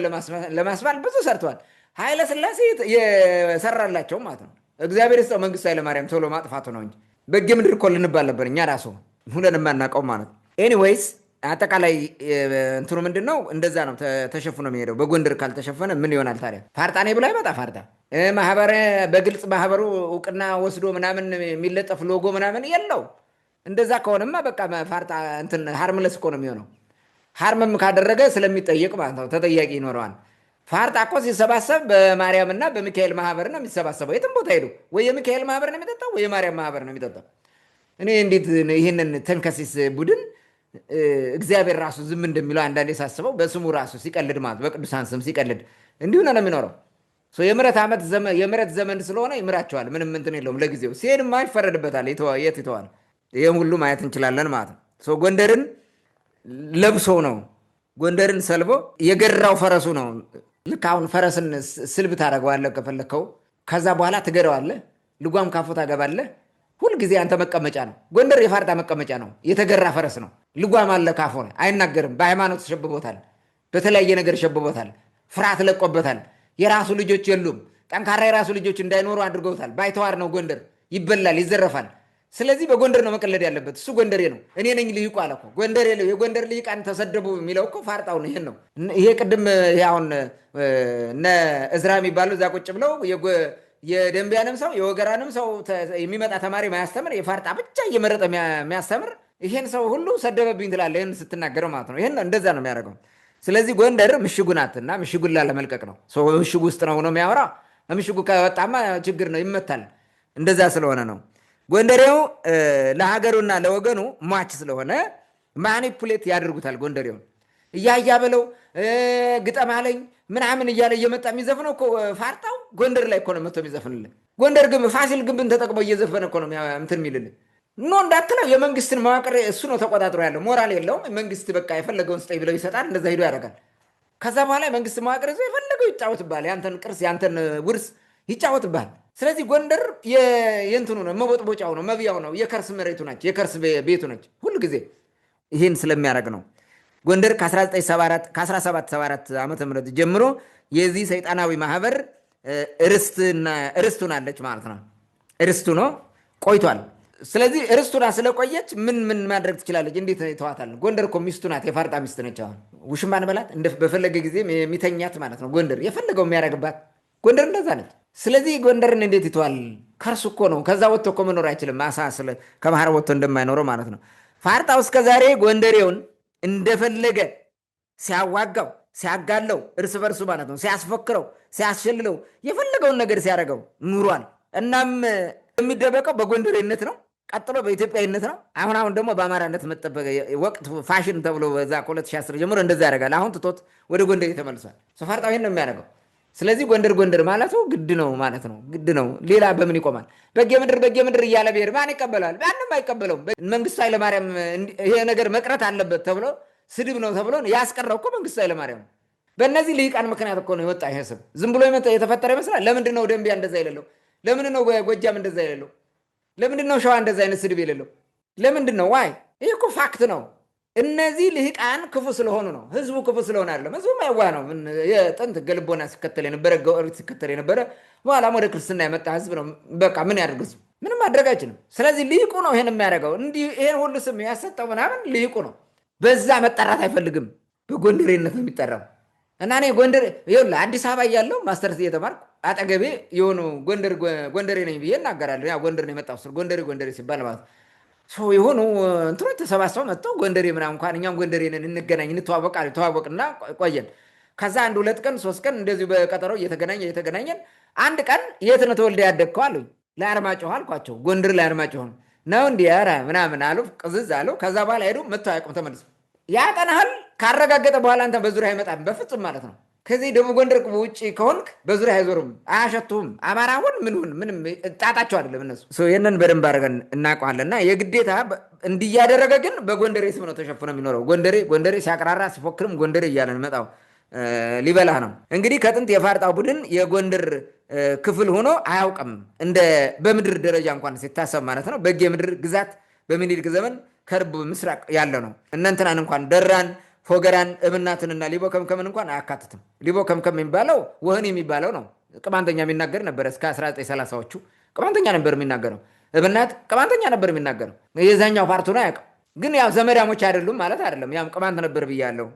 ለማስባል ብዙ ሰርተዋል። ኃይለ ሥላሴ የሰራላቸው ማለት ነው። እግዚአብሔር ይስጠው መንግስቱ ኃይለማርያም ቶሎ ማጥፋቱ ነው እንጂ በጌ ምድር እኮ ልንባል ነበር እኛ ራሱ ሁለን የማናውቀው ማለት ነው። ኤኒዌይስ አጠቃላይ እንትኑ ምንድን ነው? እንደዛ ነው ተሸፍኖ የሚሄደው። በጎንደር ካልተሸፈነ ምን ይሆናል ታዲያ? ፋርጣኔ ብሎ አይመጣ ፋርጣ ማህበር በግልጽ ማህበሩ እውቅና ወስዶ ምናምን የሚለጠፍ ሎጎ ምናምን የለው። እንደዛ ከሆነማ በቃ ፋርጣ እንትን ሃርምለስ እኮ ነው የሚሆነው። ሃርምም ካደረገ ስለሚጠየቅ ማለት ነው ተጠያቂ ይኖረዋል። ፋርጣ እኮ ሲሰባሰብ በማርያምና በሚካኤል ማህበር ነው የሚሰባሰበው። የትም ቦታ ሄዱ ወይ የሚካኤል ማህበር ነው የሚጠጣው ወይ የማርያም ማህበር ነው የሚጠጣው። እኔ እንዴት ይህንን ተንከሲስ ቡድን እግዚአብሔር ራሱ ዝም እንደሚለው አንዳንዴ ሳስበው በስሙ ራሱ ሲቀልድ ማለት በቅዱሳን ስም ሲቀልድ እንዲሁ ነው የሚኖረው። የምሕረት ዘመን ስለሆነ ይምራቸዋል። ምንም እንትን የለውም። ለጊዜው ሲሄድማ ይፈረድበታል። የት ይተዋል? ይህም ሁሉ ማየት እንችላለን ማለት ነው። ጎንደርን ለብሶ ነው ጎንደርን ሰልቦ የገራው ፈረሱ ነው። ልክ አሁን ፈረስን ስልብ ታደርገዋለህ ከፈለግከው፣ ከዛ በኋላ ትገረዋለህ፣ ልጓም ካፎ ታገባለህ። ሁልጊዜ አንተ መቀመጫ ነው። ጎንደር የፋርጣ መቀመጫ ነው። የተገራ ፈረስ ነው። ልጓም አለ ካፎ ነው። አይናገርም። በሃይማኖት ተሸብቦታል፣ በተለያየ ነገር ሸብቦታል፣ ፍርሃት ለቆበታል። የራሱ ልጆች የሉም። ጠንካራ የራሱ ልጆች እንዳይኖሩ አድርገውታል። ባይተዋር ነው ጎንደር። ይበላል፣ ይዘረፋል። ስለዚህ በጎንደር ነው መቀለድ ያለበት። እሱ ጎንደሬ ነው። እኔ ነኝ ልሂቁ አለ እኮ ጎንደሬ። የጎንደር ልሂቃን ተሰደቡ የሚለው እኮ ፋርጣው ነው። ይሄን ነው ይሄ ቅድም አሁን እነ እዝራ የሚባሉ እዛ ቁጭ ብለው የደንቢያንም ሰው የወገራንም ሰው የሚመጣ ተማሪ ማያስተምር የፋርጣ ብቻ እየመረጠ የሚያስተምር ይሄን ሰው ሁሉ ሰደበብኝ ትላለህ። ይህን ስትናገረው ማለት ነው። ይሄን እንደዛ ነው የሚያደርገው። ስለዚህ ጎንደር ምሽጉ ናትና ምሽጉን ላለመልቀቅ ነው። ምሽጉ ውስጥ ነው የሚያወራ። ምሽጉ ከወጣማ ችግር ነው፣ ይመታል። እንደዛ ስለሆነ ነው ጎንደሬው ለሀገሩና ለወገኑ ሟች ስለሆነ ማኒፑሌት ያደርጉታል። ጎንደሬውን እያያ በለው ግጠም አለኝ ምናምን እያለ እየመጣ የሚዘፍነው እኮ ፋርጣው ጎንደር ላይ እኮ ነው መጥቶ የሚዘፍንልን። ጎንደር ግን ፋሲል ግንብን ተጠቅሞ እየዘፈነ እኮ ነው እንትን የሚልልን። እንዳትለው የመንግስትን መዋቅር እሱ ነው ተቆጣጥሮ ያለው። ሞራል የለውም። መንግስት በቃ የፈለገውን ስጠኝ ብለው ይሰጣል። እንደዛ ሂዶ ያደርጋል። ከዛ በኋላ የመንግስት መዋቅር ይዞ የፈለገው ይጫወትብሃል። ያንተን ቅርስ ያንተን ውርስ ይጫወትብሃል። ስለዚህ ጎንደር የእንትኑ ነው፣ መቦጥቦጫው ነው፣ መብያው ነው፣ የከርስ መሬቱ ነች፣ የከርስ ቤቱ ነች። ሁሉ ጊዜ ይህን ስለሚያደርግ ነው ጎንደር ከ1774 ዓ ም ጀምሮ የዚህ ሰይጣናዊ ማህበር ርስቱ ናለች ማለት ነው። ርስቱ ነው ቆይቷል። ስለዚህ ርስቱና ስለቆየች ምን ማድረግ ትችላለች? እንዴት ተዋታል? ጎንደር እኮ ሚስቱ ናት፣ የፋርጣ ሚስት ነች። አሁን ውሽማን በላት በፈለገ ጊዜ የሚተኛት ማለት ነው። ጎንደር የፈለገው የሚያደርግባት ጎንደር እንደዛ ነች። ስለዚህ ጎንደርን እንዴት ይተዋል? ከርሱ እኮ ነው። ከዛ ወጥቶ እኮ መኖር አይችልም። አሳ ከባህር ወጥቶ እንደማይኖረው ማለት ነው። ፋርጣው እስከዛሬ ጎንደሬውን እንደፈለገ ሲያዋጋው ሲያጋለው እርስ በርሱ ማለት ነው፣ ሲያስፎክረው ሲያስሸልለው የፈለገውን ነገር ሲያደርገው ኑሯል። እናም የሚደበቀው በጎንደሬነት ነው፣ ቀጥሎ በኢትዮጵያዊነት ነው። አሁን ደግሞ በአማራነት መጠበቅ ወቅት ፋሽን ተብሎ በዛ ከ2010 ጀምሮ እንደዛ ያደርጋል። አሁን ትቶት ወደ ጎንደር ተመልሷል። ፋርጣው ይሄን ነው የሚያደርገው። ስለዚህ ጎንደር ማለቱ ግድ ነው ማለት ነው። ግድ ነው። ሌላ በምን ይቆማል? በጌ ምድር እያለ ብሄር ማን ይቀበለዋል? ማንም አይቀበለውም። መንግስቱ ኃይለማርያም ይሄ ነገር መቅረት አለበት ተብሎ ስድብ ነው ተብሎ ያስቀረው እኮ መንግስቱ ኃይለማርያም ነው። በእነዚህ ልሂቃን ምክንያት እኮ ነው የወጣ ይሄ ስም። ዝም ብሎ የተፈጠረ ይመስላል። ለምንድን ነው ደንቢያ እንደዛ የሌለው? ለምንድን ነው ጎጃም እንደዛ የሌለው? ለምንድን ነው ሸዋ እንደዛ አይነት ስድብ የሌለው? ለምንድን ነው? ዋይ ይህ እኮ ፋክት ነው። እነዚህ ልሂቃን ክፉ ስለሆኑ ነው። ህዝቡ ክፉ ስለሆነ አይደለም። ህዝቡ የዋህ ነው። የጥንት ገልቦና ሲከተል የነበረ ገኦሪት ሲከተል የነበረ በኋላም ወደ ክርስትና የመጣ ህዝብ ነው። በቃ ምን ያደርግ ህዝቡ? ምንም ማድረግ አይችልም። ስለዚህ ልሂቁ ነው ይሄን የሚያደርገው። እንዲህ ይሄን ሁሉ ስም ያሰጠው ምናምን ልሂቁ ነው። በዛ መጠራት አይፈልግም። በጎንደሬነት ነው የሚጠራው። እና እኔ ጎንደር ይኸውልህ አዲስ አበባ እያለሁ ማስተርስ እየተማርኩ አጠገቤ የሆኑ ጎንደሬ ነኝ ብዬ እናገራለሁ። ያ ጎንደር ነው የመጣው ስል ጎንደሬ ሲባል ማለት ሰው የሆኑ እንትኖች ተሰባስበው መጥተው ጎንደሬ ምናምን እንኳን እኛም ጎንደሬ ነን እንገናኝ እንተዋወቃለን። ተዋወቅና ቆየን። ከዛ 1-2 ቀን 3 ቀን እንደዚሁ በቀጠሮ እየተገናኘን አንድ ቀን የት ነው ተወልደህ ያደግከው አሉኝ። ለአርማጭሆ አልኳቸው። ጎንደር ለአርማጭሆ ነው እንዲህ ኧረ ምናምን አሉ። ቅዝዝ አሉ። ከዛ በኋላ ሄዱ መጥተው አያውቁም ተመልሶ። ያጠናሃል ካረጋገጠ በኋላ አንተ በዙሪያ አይመጣም በፍጹም ማለት ነው። ከዚህ ደቡብ ጎንደር ውጭ ከሆንክ በዙሪያ አይዞሩም፣ አያሸቱም። አማራ ሁን ምን ሁን ምንም ጣጣቸው አይደለም እነሱ። ይህንን በደንብ አድርገን እናውቀዋለን። እና የግዴታ እንዲያደረገ ግን በጎንደሬ ስም ነው ተሸፍኖ የሚኖረው። ጎንደሬ ሲያቅራራ ሲፎክርም ጎንደሬ እያለን መጣው ሊበላህ ነው። እንግዲህ ከጥንት የፋርጣው ቡድን የጎንደር ክፍል ሆኖ አያውቅም። እንደ በምድር ደረጃ እንኳን ሲታሰብ ማለት ነው። በጌ ምድር ግዛት በምኒልክ ዘመን ከርብ ምስራቅ ያለ ነው። እነንትናን እንኳን ደራን፣ ፎገራን፣ እብናትንና ሊቦ ከምከምን እንኳን አያካትትም። ሊቦ ከምከም የሚባለው ወህኒ የሚባለው ነው። ቅማንተኛ የሚናገር ነበረ። እስከ 1930ዎቹ ቅማንተኛ ነበር የሚናገረው። እብናት ቅማንተኛ ነበር የሚናገረው። የዛኛው ፓርቱን አያውቅም። ግን ያው ዘመዳሞች አይደሉም ማለት አይደለም። ያም ቅማንት ነበር ብያለሁ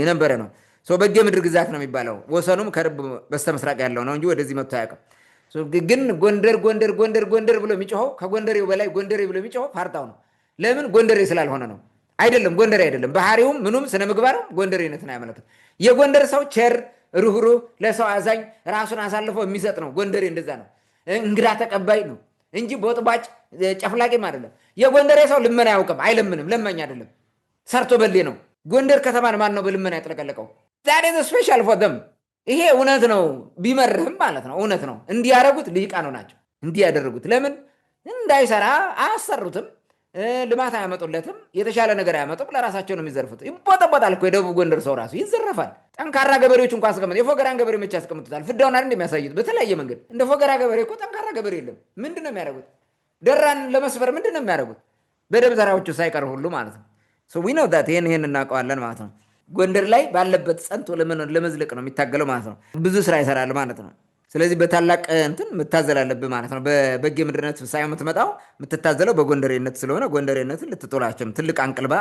የነበረ ነው። በጌ ምድር ግዛት ነው የሚባለው። ወሰኑም ከርብ በስተምስራቅ ያለው ነው እንጂ ወደዚህ መጥቶ አያውቅም። ግን ጎንደር ብሎ የሚጮኸው ከጎንደሬው በላይ ጎንደሬ ብሎ የሚጮኸው ፋርጣው ነው። ለምን? ጎንደሬ ስላልሆነ ነው። አይደለም ጎንደሬ አይደለም። ባህሪውም ምኑም ስነ ምግባርም ጎንደሬነትን አያመለክትም። የጎንደር ሰው ቸር፣ ሩህሩህ፣ ለሰው አዛኝ፣ ራሱን አሳልፎ የሚሰጥ ነው። ጎንደሬ እንደዛ ነው። እንግዳ ተቀባይ ነው እንጂ ቦጥባጭ ጨፍላቂም አይደለም። የጎንደሬ ሰው ልመና አያውቅም፣ አይለምንም። ለማኝ አይደለም፣ ሰርቶ በሌ ነው። ጎንደር ከተማን ማን ነው በልመና ያጥለቀለቀው? ዛሬ ስፔሻል ፎደም ይሄ እውነት ነው። ቢመርህም ማለት ነው እውነት ነው። እንዲያደረጉት ልሂቃኑ ናቸው እንዲያደረጉት። ለምን እንዳይሰራ አያሰሩትም። ልማት አያመጡለትም። የተሻለ ነገር አያመጡም። ለራሳቸው ነው የሚዘርፉት። ይቦጠቦጣል እኮ የደቡብ ጎንደር ሰው ራሱ ይዘረፋል። ጠንካራ ገበሬዎች እንኳ አስቀምጥ። የፎገራን ገበሬ መቼ ያስቀምጡታል? ፍዳውን አይደል እንደሚያሳዩት በተለያየ መንገድ። እንደ ፎገራ ገበሬ እኮ ጠንካራ ገበሬ የለም። ምንድን ነው የሚያደርጉት? ደራን ለመስፈር ምንድን ነው የሚያደርጉት? በደብተራዎቹ ሳይቀር ሁሉ ማለት ነው። ዊነው ዳት ይህን እናውቀዋለን ማለት ነው። ጎንደር ላይ ባለበት ጸንቶ ለመዝለቅ ነው የሚታገለው ማለት ነው። ብዙ ስራ ይሰራል ማለት ነው። ስለዚህ በታላቅ እንትን የምታዘል አለብህ ማለት ነው። በጌ ምድርነት ሳይሆን የምትመጣው የምትታዘለው በጎንደሬነት ስለሆነ ጎንደሬነትን ልትጦላቸውም ትልቅ አንቅልባ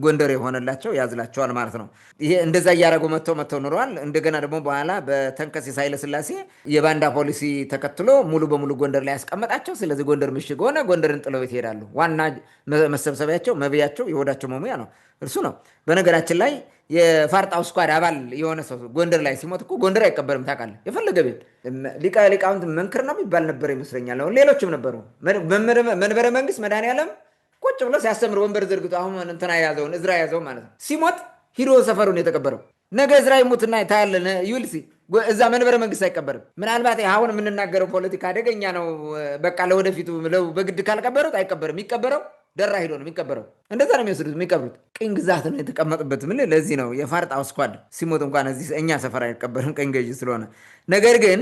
ጎንደር የሆነላቸው ያዝላቸዋል ማለት ነው። ይሄ እንደዛ እያደረጉ መጥተው ኑረዋል። እንደገና ደግሞ በኋላ በተንከሲስ ኃይለሥላሴ የባንዳ ፖሊሲ ተከትሎ ሙሉ በሙሉ ጎንደር ላይ ያስቀመጣቸው። ስለዚህ ጎንደር ምሽግ ሆነ። ጎንደርን ጥለው ቤት ይሄዳሉ። ዋና መሰብሰቢያቸው መብያቸው የሆዳቸው መሙያ ነው እርሱ ነው። በነገራችን ላይ የፋርጣው ስኳድ አባል የሆነ ሰው ጎንደር ላይ ሲሞት እኮ ጎንደር አይቀበርም ታውቃለህ። የፈለገ ቤት ሊቃውንት መንክር ነው የሚባል ነበር ይመስለኛል። ሌሎችም ነበሩ። መንበረ መንግስት መድኃኔዓለም ቁጭ ብሎ ሲያስተምር ወንበር ዘርግቶ አሁን እንትና ያዘውን እዝራ ያዘው ማለት ነው። ሲሞት ሂዶ ሰፈሩን የተቀበረው ነገ እዝራ ይሙትና ታያለህ ይውልሲ እዛ መንበረ መንግስት አይቀበርም። ምናልባት አሁን የምንናገረው ፖለቲካ አደገኛ ነው። በቃ ለወደፊቱ በግድ ካልቀበሩት አይቀበርም። የሚቀበረው ደራ ሂዶ ነው የሚቀበረው። እንደዛ ነው የሚወስዱት የሚቀብሩት። ቅኝ ግዛት ነው የተቀመጡበት። ምን ለዚህ ነው የፋርጣው ስኳድ ሲሞት እንኳን እዚህ እኛ ሰፈር አይቀበርም ቅኝ ገዢ ስለሆነ። ነገር ግን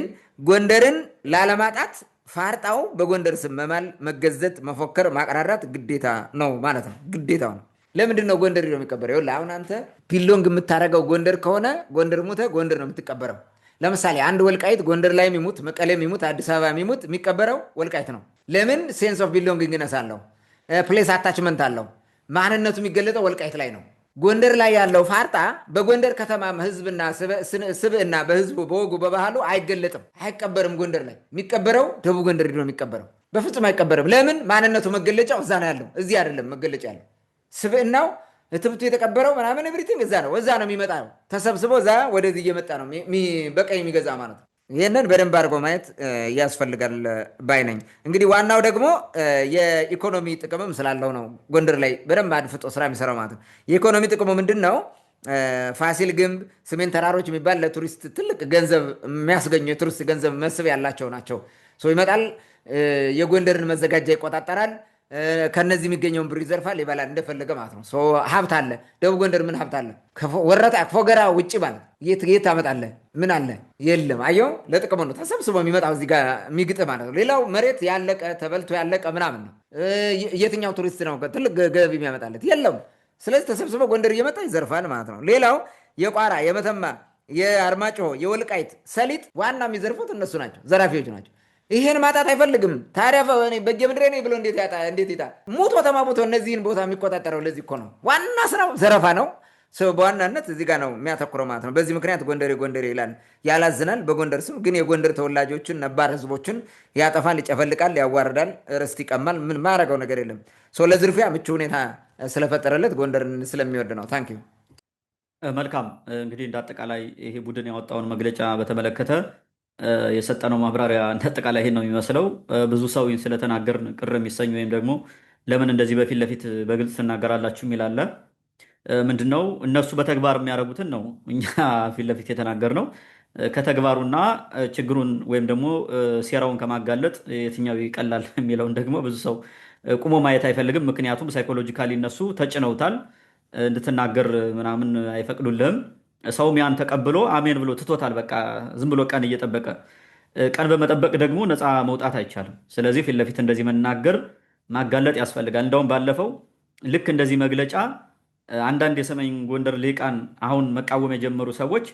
ጎንደርን ላለማጣት ፋርጣው በጎንደር ስም መማል፣ መገዘት፣ መፎከር፣ ማቀራራት ግዴታ ነው ማለት ነው። ግዴታው ነው። ለምንድን ነው ጎንደር ሂዶ የሚቀበረው? ይኸውልህ አሁን አንተ ቢሎንግ የምታደርገው ጎንደር ከሆነ ጎንደር ሞተ ጎንደር ነው የምትቀበረው። ለምሳሌ አንድ ወልቃይት ጎንደር ላይ የሚሙት መቀሌ የሚሙት አዲስ አበባ የሚሙት የሚቀበረው ወልቃይት ነው። ለምን? ሴንስ ኦፍ ቢሎንጊንግነስ አለው። ፕሌስ አታችመንት አለው። ማንነቱ የሚገለጠው ወልቃይት ላይ ነው። ጎንደር ላይ ያለው ፋርጣ በጎንደር ከተማ ህዝብና ስብዕና በህዝቡ በወጉ በባህሉ አይገለጥም፣ አይቀበርም። ጎንደር ላይ የሚቀበረው ደቡብ ጎንደር ሄዶ ነው የሚቀበረው። በፍጹም አይቀበርም። ለምን? ማንነቱ መገለጫው እዛ ነው ያለው፣ እዚህ አይደለም መገለጫ ያለው። ስብዕናው ትብቱ የተቀበረው ምናምን ኤቭሪቲንግ እዛ ነው የሚመጣ ነው። ተሰብስቦ እዛ ወደዚህ እየመጣ ነው በቀኝ የሚገዛ ማለት ነው። ይህንን በደንብ አድርጎ ማየት ያስፈልጋል ባይ ነኝ። እንግዲህ ዋናው ደግሞ የኢኮኖሚ ጥቅምም ስላለው ነው ጎንደር ላይ በደንብ አድፍጦ ስራ የሚሰራው ማለት ነው። የኢኮኖሚ ጥቅሙ ምንድን ነው? ፋሲል ግንብ፣ ሰሜን ተራሮች የሚባል ለቱሪስት ትልቅ ገንዘብ የሚያስገኙ የቱሪስት ገንዘብ መስህብ ያላቸው ናቸው። ሰው ይመጣል፣ የጎንደርን መዘጋጃ ይቆጣጠራል። ከነዚህ የሚገኘውን ብር ይዘርፋል፣ ይበላል እንደፈለገ ማለት ነው። ሀብት አለ። ደቡብ ጎንደር ምን ሀብት አለ? ወረታ ፎገራ ውጭ ማለት የት ታመጣለህ? ምን አለ? የለም። አየው፣ ለጥቅም ነው ተሰብስቦ የሚመጣው እዚህ ጋር የሚግጥ ማለት ነው። ሌላው መሬት ያለቀ ተበልቶ ያለቀ ምናምን ነው። የትኛው ቱሪስት ነው ትልቅ ገቢ የሚያመጣለት? የለም። ስለዚህ ተሰብስበው ጎንደር እየመጣ ይዘርፋል ማለት ነው። ሌላው የቋራ የመተማ የአርማጭሆ የወልቃይት ሰሊጥ ዋና የሚዘርፉት እነሱ ናቸው፣ ዘራፊዎች ናቸው። ይሄን ማጣት አይፈልግም። ታዲያ በጌምድሬ ነኝ ብሎ እንዴት ይጣ? ሙቶ ተማሙቶ እነዚህን ቦታ የሚቆጣጠረው ለዚህ እኮ ነው። ዋና ስራው ዘረፋ ነው። በዋናነት እዚህ ጋር ነው የሚያተኩረው ማለት ነው። በዚህ ምክንያት ጎንደሬ ይላል፣ ያላዝናል። በጎንደር ስም ግን የጎንደር ተወላጆችን ነባር ህዝቦችን ያጠፋል፣ ይጨፈልቃል፣ ያዋርዳል፣ ርስት ይቀማል። ምን ማረገው ነገር የለም። ለዝርፊያ ምቹ ሁኔታ ስለፈጠረለት ጎንደርን ስለሚወድ ነው። ታንክ ዩ። መልካም እንግዲህ እንደ አጠቃላይ ይሄ ቡድን ያወጣውን መግለጫ በተመለከተ የሰጠነው ማብራሪያ እንደ አጠቃላይ ይሄን ነው የሚመስለው። ብዙ ሰው ይህን ስለተናገርን ቅር የሚሰኝ ወይም ደግሞ ለምን እንደዚህ በፊት ለፊት በግልጽ ትናገራላችሁ የሚላለ ምንድነው እነሱ በተግባር የሚያደርጉትን ነው እኛ ፊት ለፊት የተናገርነው። ከተግባሩና ችግሩን ወይም ደግሞ ሴራውን ከማጋለጥ የትኛው ይቀላል የሚለውን ደግሞ ብዙ ሰው ቁሞ ማየት አይፈልግም። ምክንያቱም ሳይኮሎጂካሊ እነሱ ተጭነውታል። እንድትናገር ምናምን አይፈቅዱልህም። ሰውም ያን ተቀብሎ አሜን ብሎ ትቶታል። በቃ ዝም ብሎ ቀን እየጠበቀ ቀን በመጠበቅ ደግሞ ነፃ መውጣት አይቻልም። ስለዚህ ፊት ለፊት እንደዚህ መናገር ማጋለጥ ያስፈልጋል። እንደውም ባለፈው ልክ እንደዚህ መግለጫ አንዳንድ የሰሜን ጎንደር ሊቃን አሁን መቃወም የጀመሩ ሰዎች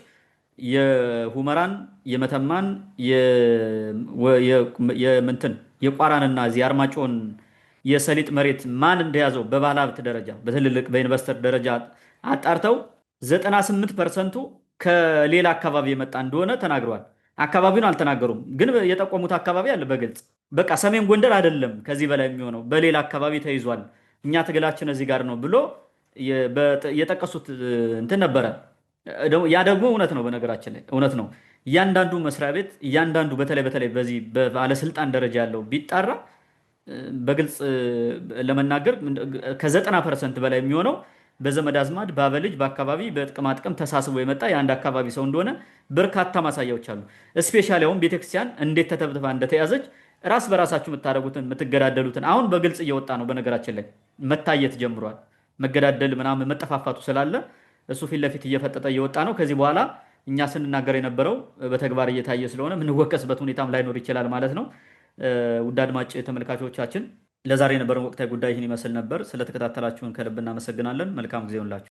የሁመራን የመተማን የምንትን የቋራንና እዚህ አርማጭሆን የሰሊጥ መሬት ማን እንደያዘው በባለ ሀብት ደረጃ በትልልቅ በኢንቨስተር ደረጃ አጣርተው 98%ቱ ከሌላ አካባቢ የመጣ እንደሆነ ተናግረዋል። አካባቢውን አልተናገሩም፣ ግን የጠቆሙት አካባቢ አለ በግልጽ በቃ ሰሜን ጎንደር አይደለም ከዚህ በላይ የሚሆነው በሌላ አካባቢ ተይዟል፣ እኛ ትግላችን እዚህ ጋር ነው ብሎ የጠቀሱት እንትን ነበረ። ያ ደግሞ እውነት ነው። በነገራችን ላይ እውነት ነው። እያንዳንዱ መስሪያ ቤት እያንዳንዱ በተለይ በዚህ በባለስልጣን ደረጃ ያለው ቢጣራ በግልጽ ለመናገር ከ90% በላይ የሚሆነው በዘመድ አዝማድ በአበልጅ በአካባቢ በጥቅማጥቅም ተሳስቦ የመጣ የአንድ አካባቢ ሰው እንደሆነ በርካታ ማሳያዎች አሉ። እስፔሻሊ አሁን ቤተክርስቲያን እንዴት ተተብትባ እንደተያዘች ራስ በራሳችሁ የምታደርጉትን የምትገዳደሉትን አሁን በግልጽ እየወጣ ነው። በነገራችን ላይ መታየት ጀምሯል። መገዳደል ምናምን መጠፋፋቱ ስላለ እሱ ፊት ለፊት እየፈጠጠ እየወጣ ነው። ከዚህ በኋላ እኛ ስንናገር የነበረው በተግባር እየታየ ስለሆነ የምንወቀስበት ሁኔታም ላይኖር ይችላል ማለት ነው። ውድ አድማጭ ተመልካቾቻችን ለዛሬ የነበረን ወቅታዊ ጉዳይ ይህን ይመስል ነበር። ስለተከታተላችሁን ከልብ እናመሰግናለን። መልካም ጊዜ ይሁንላችሁ።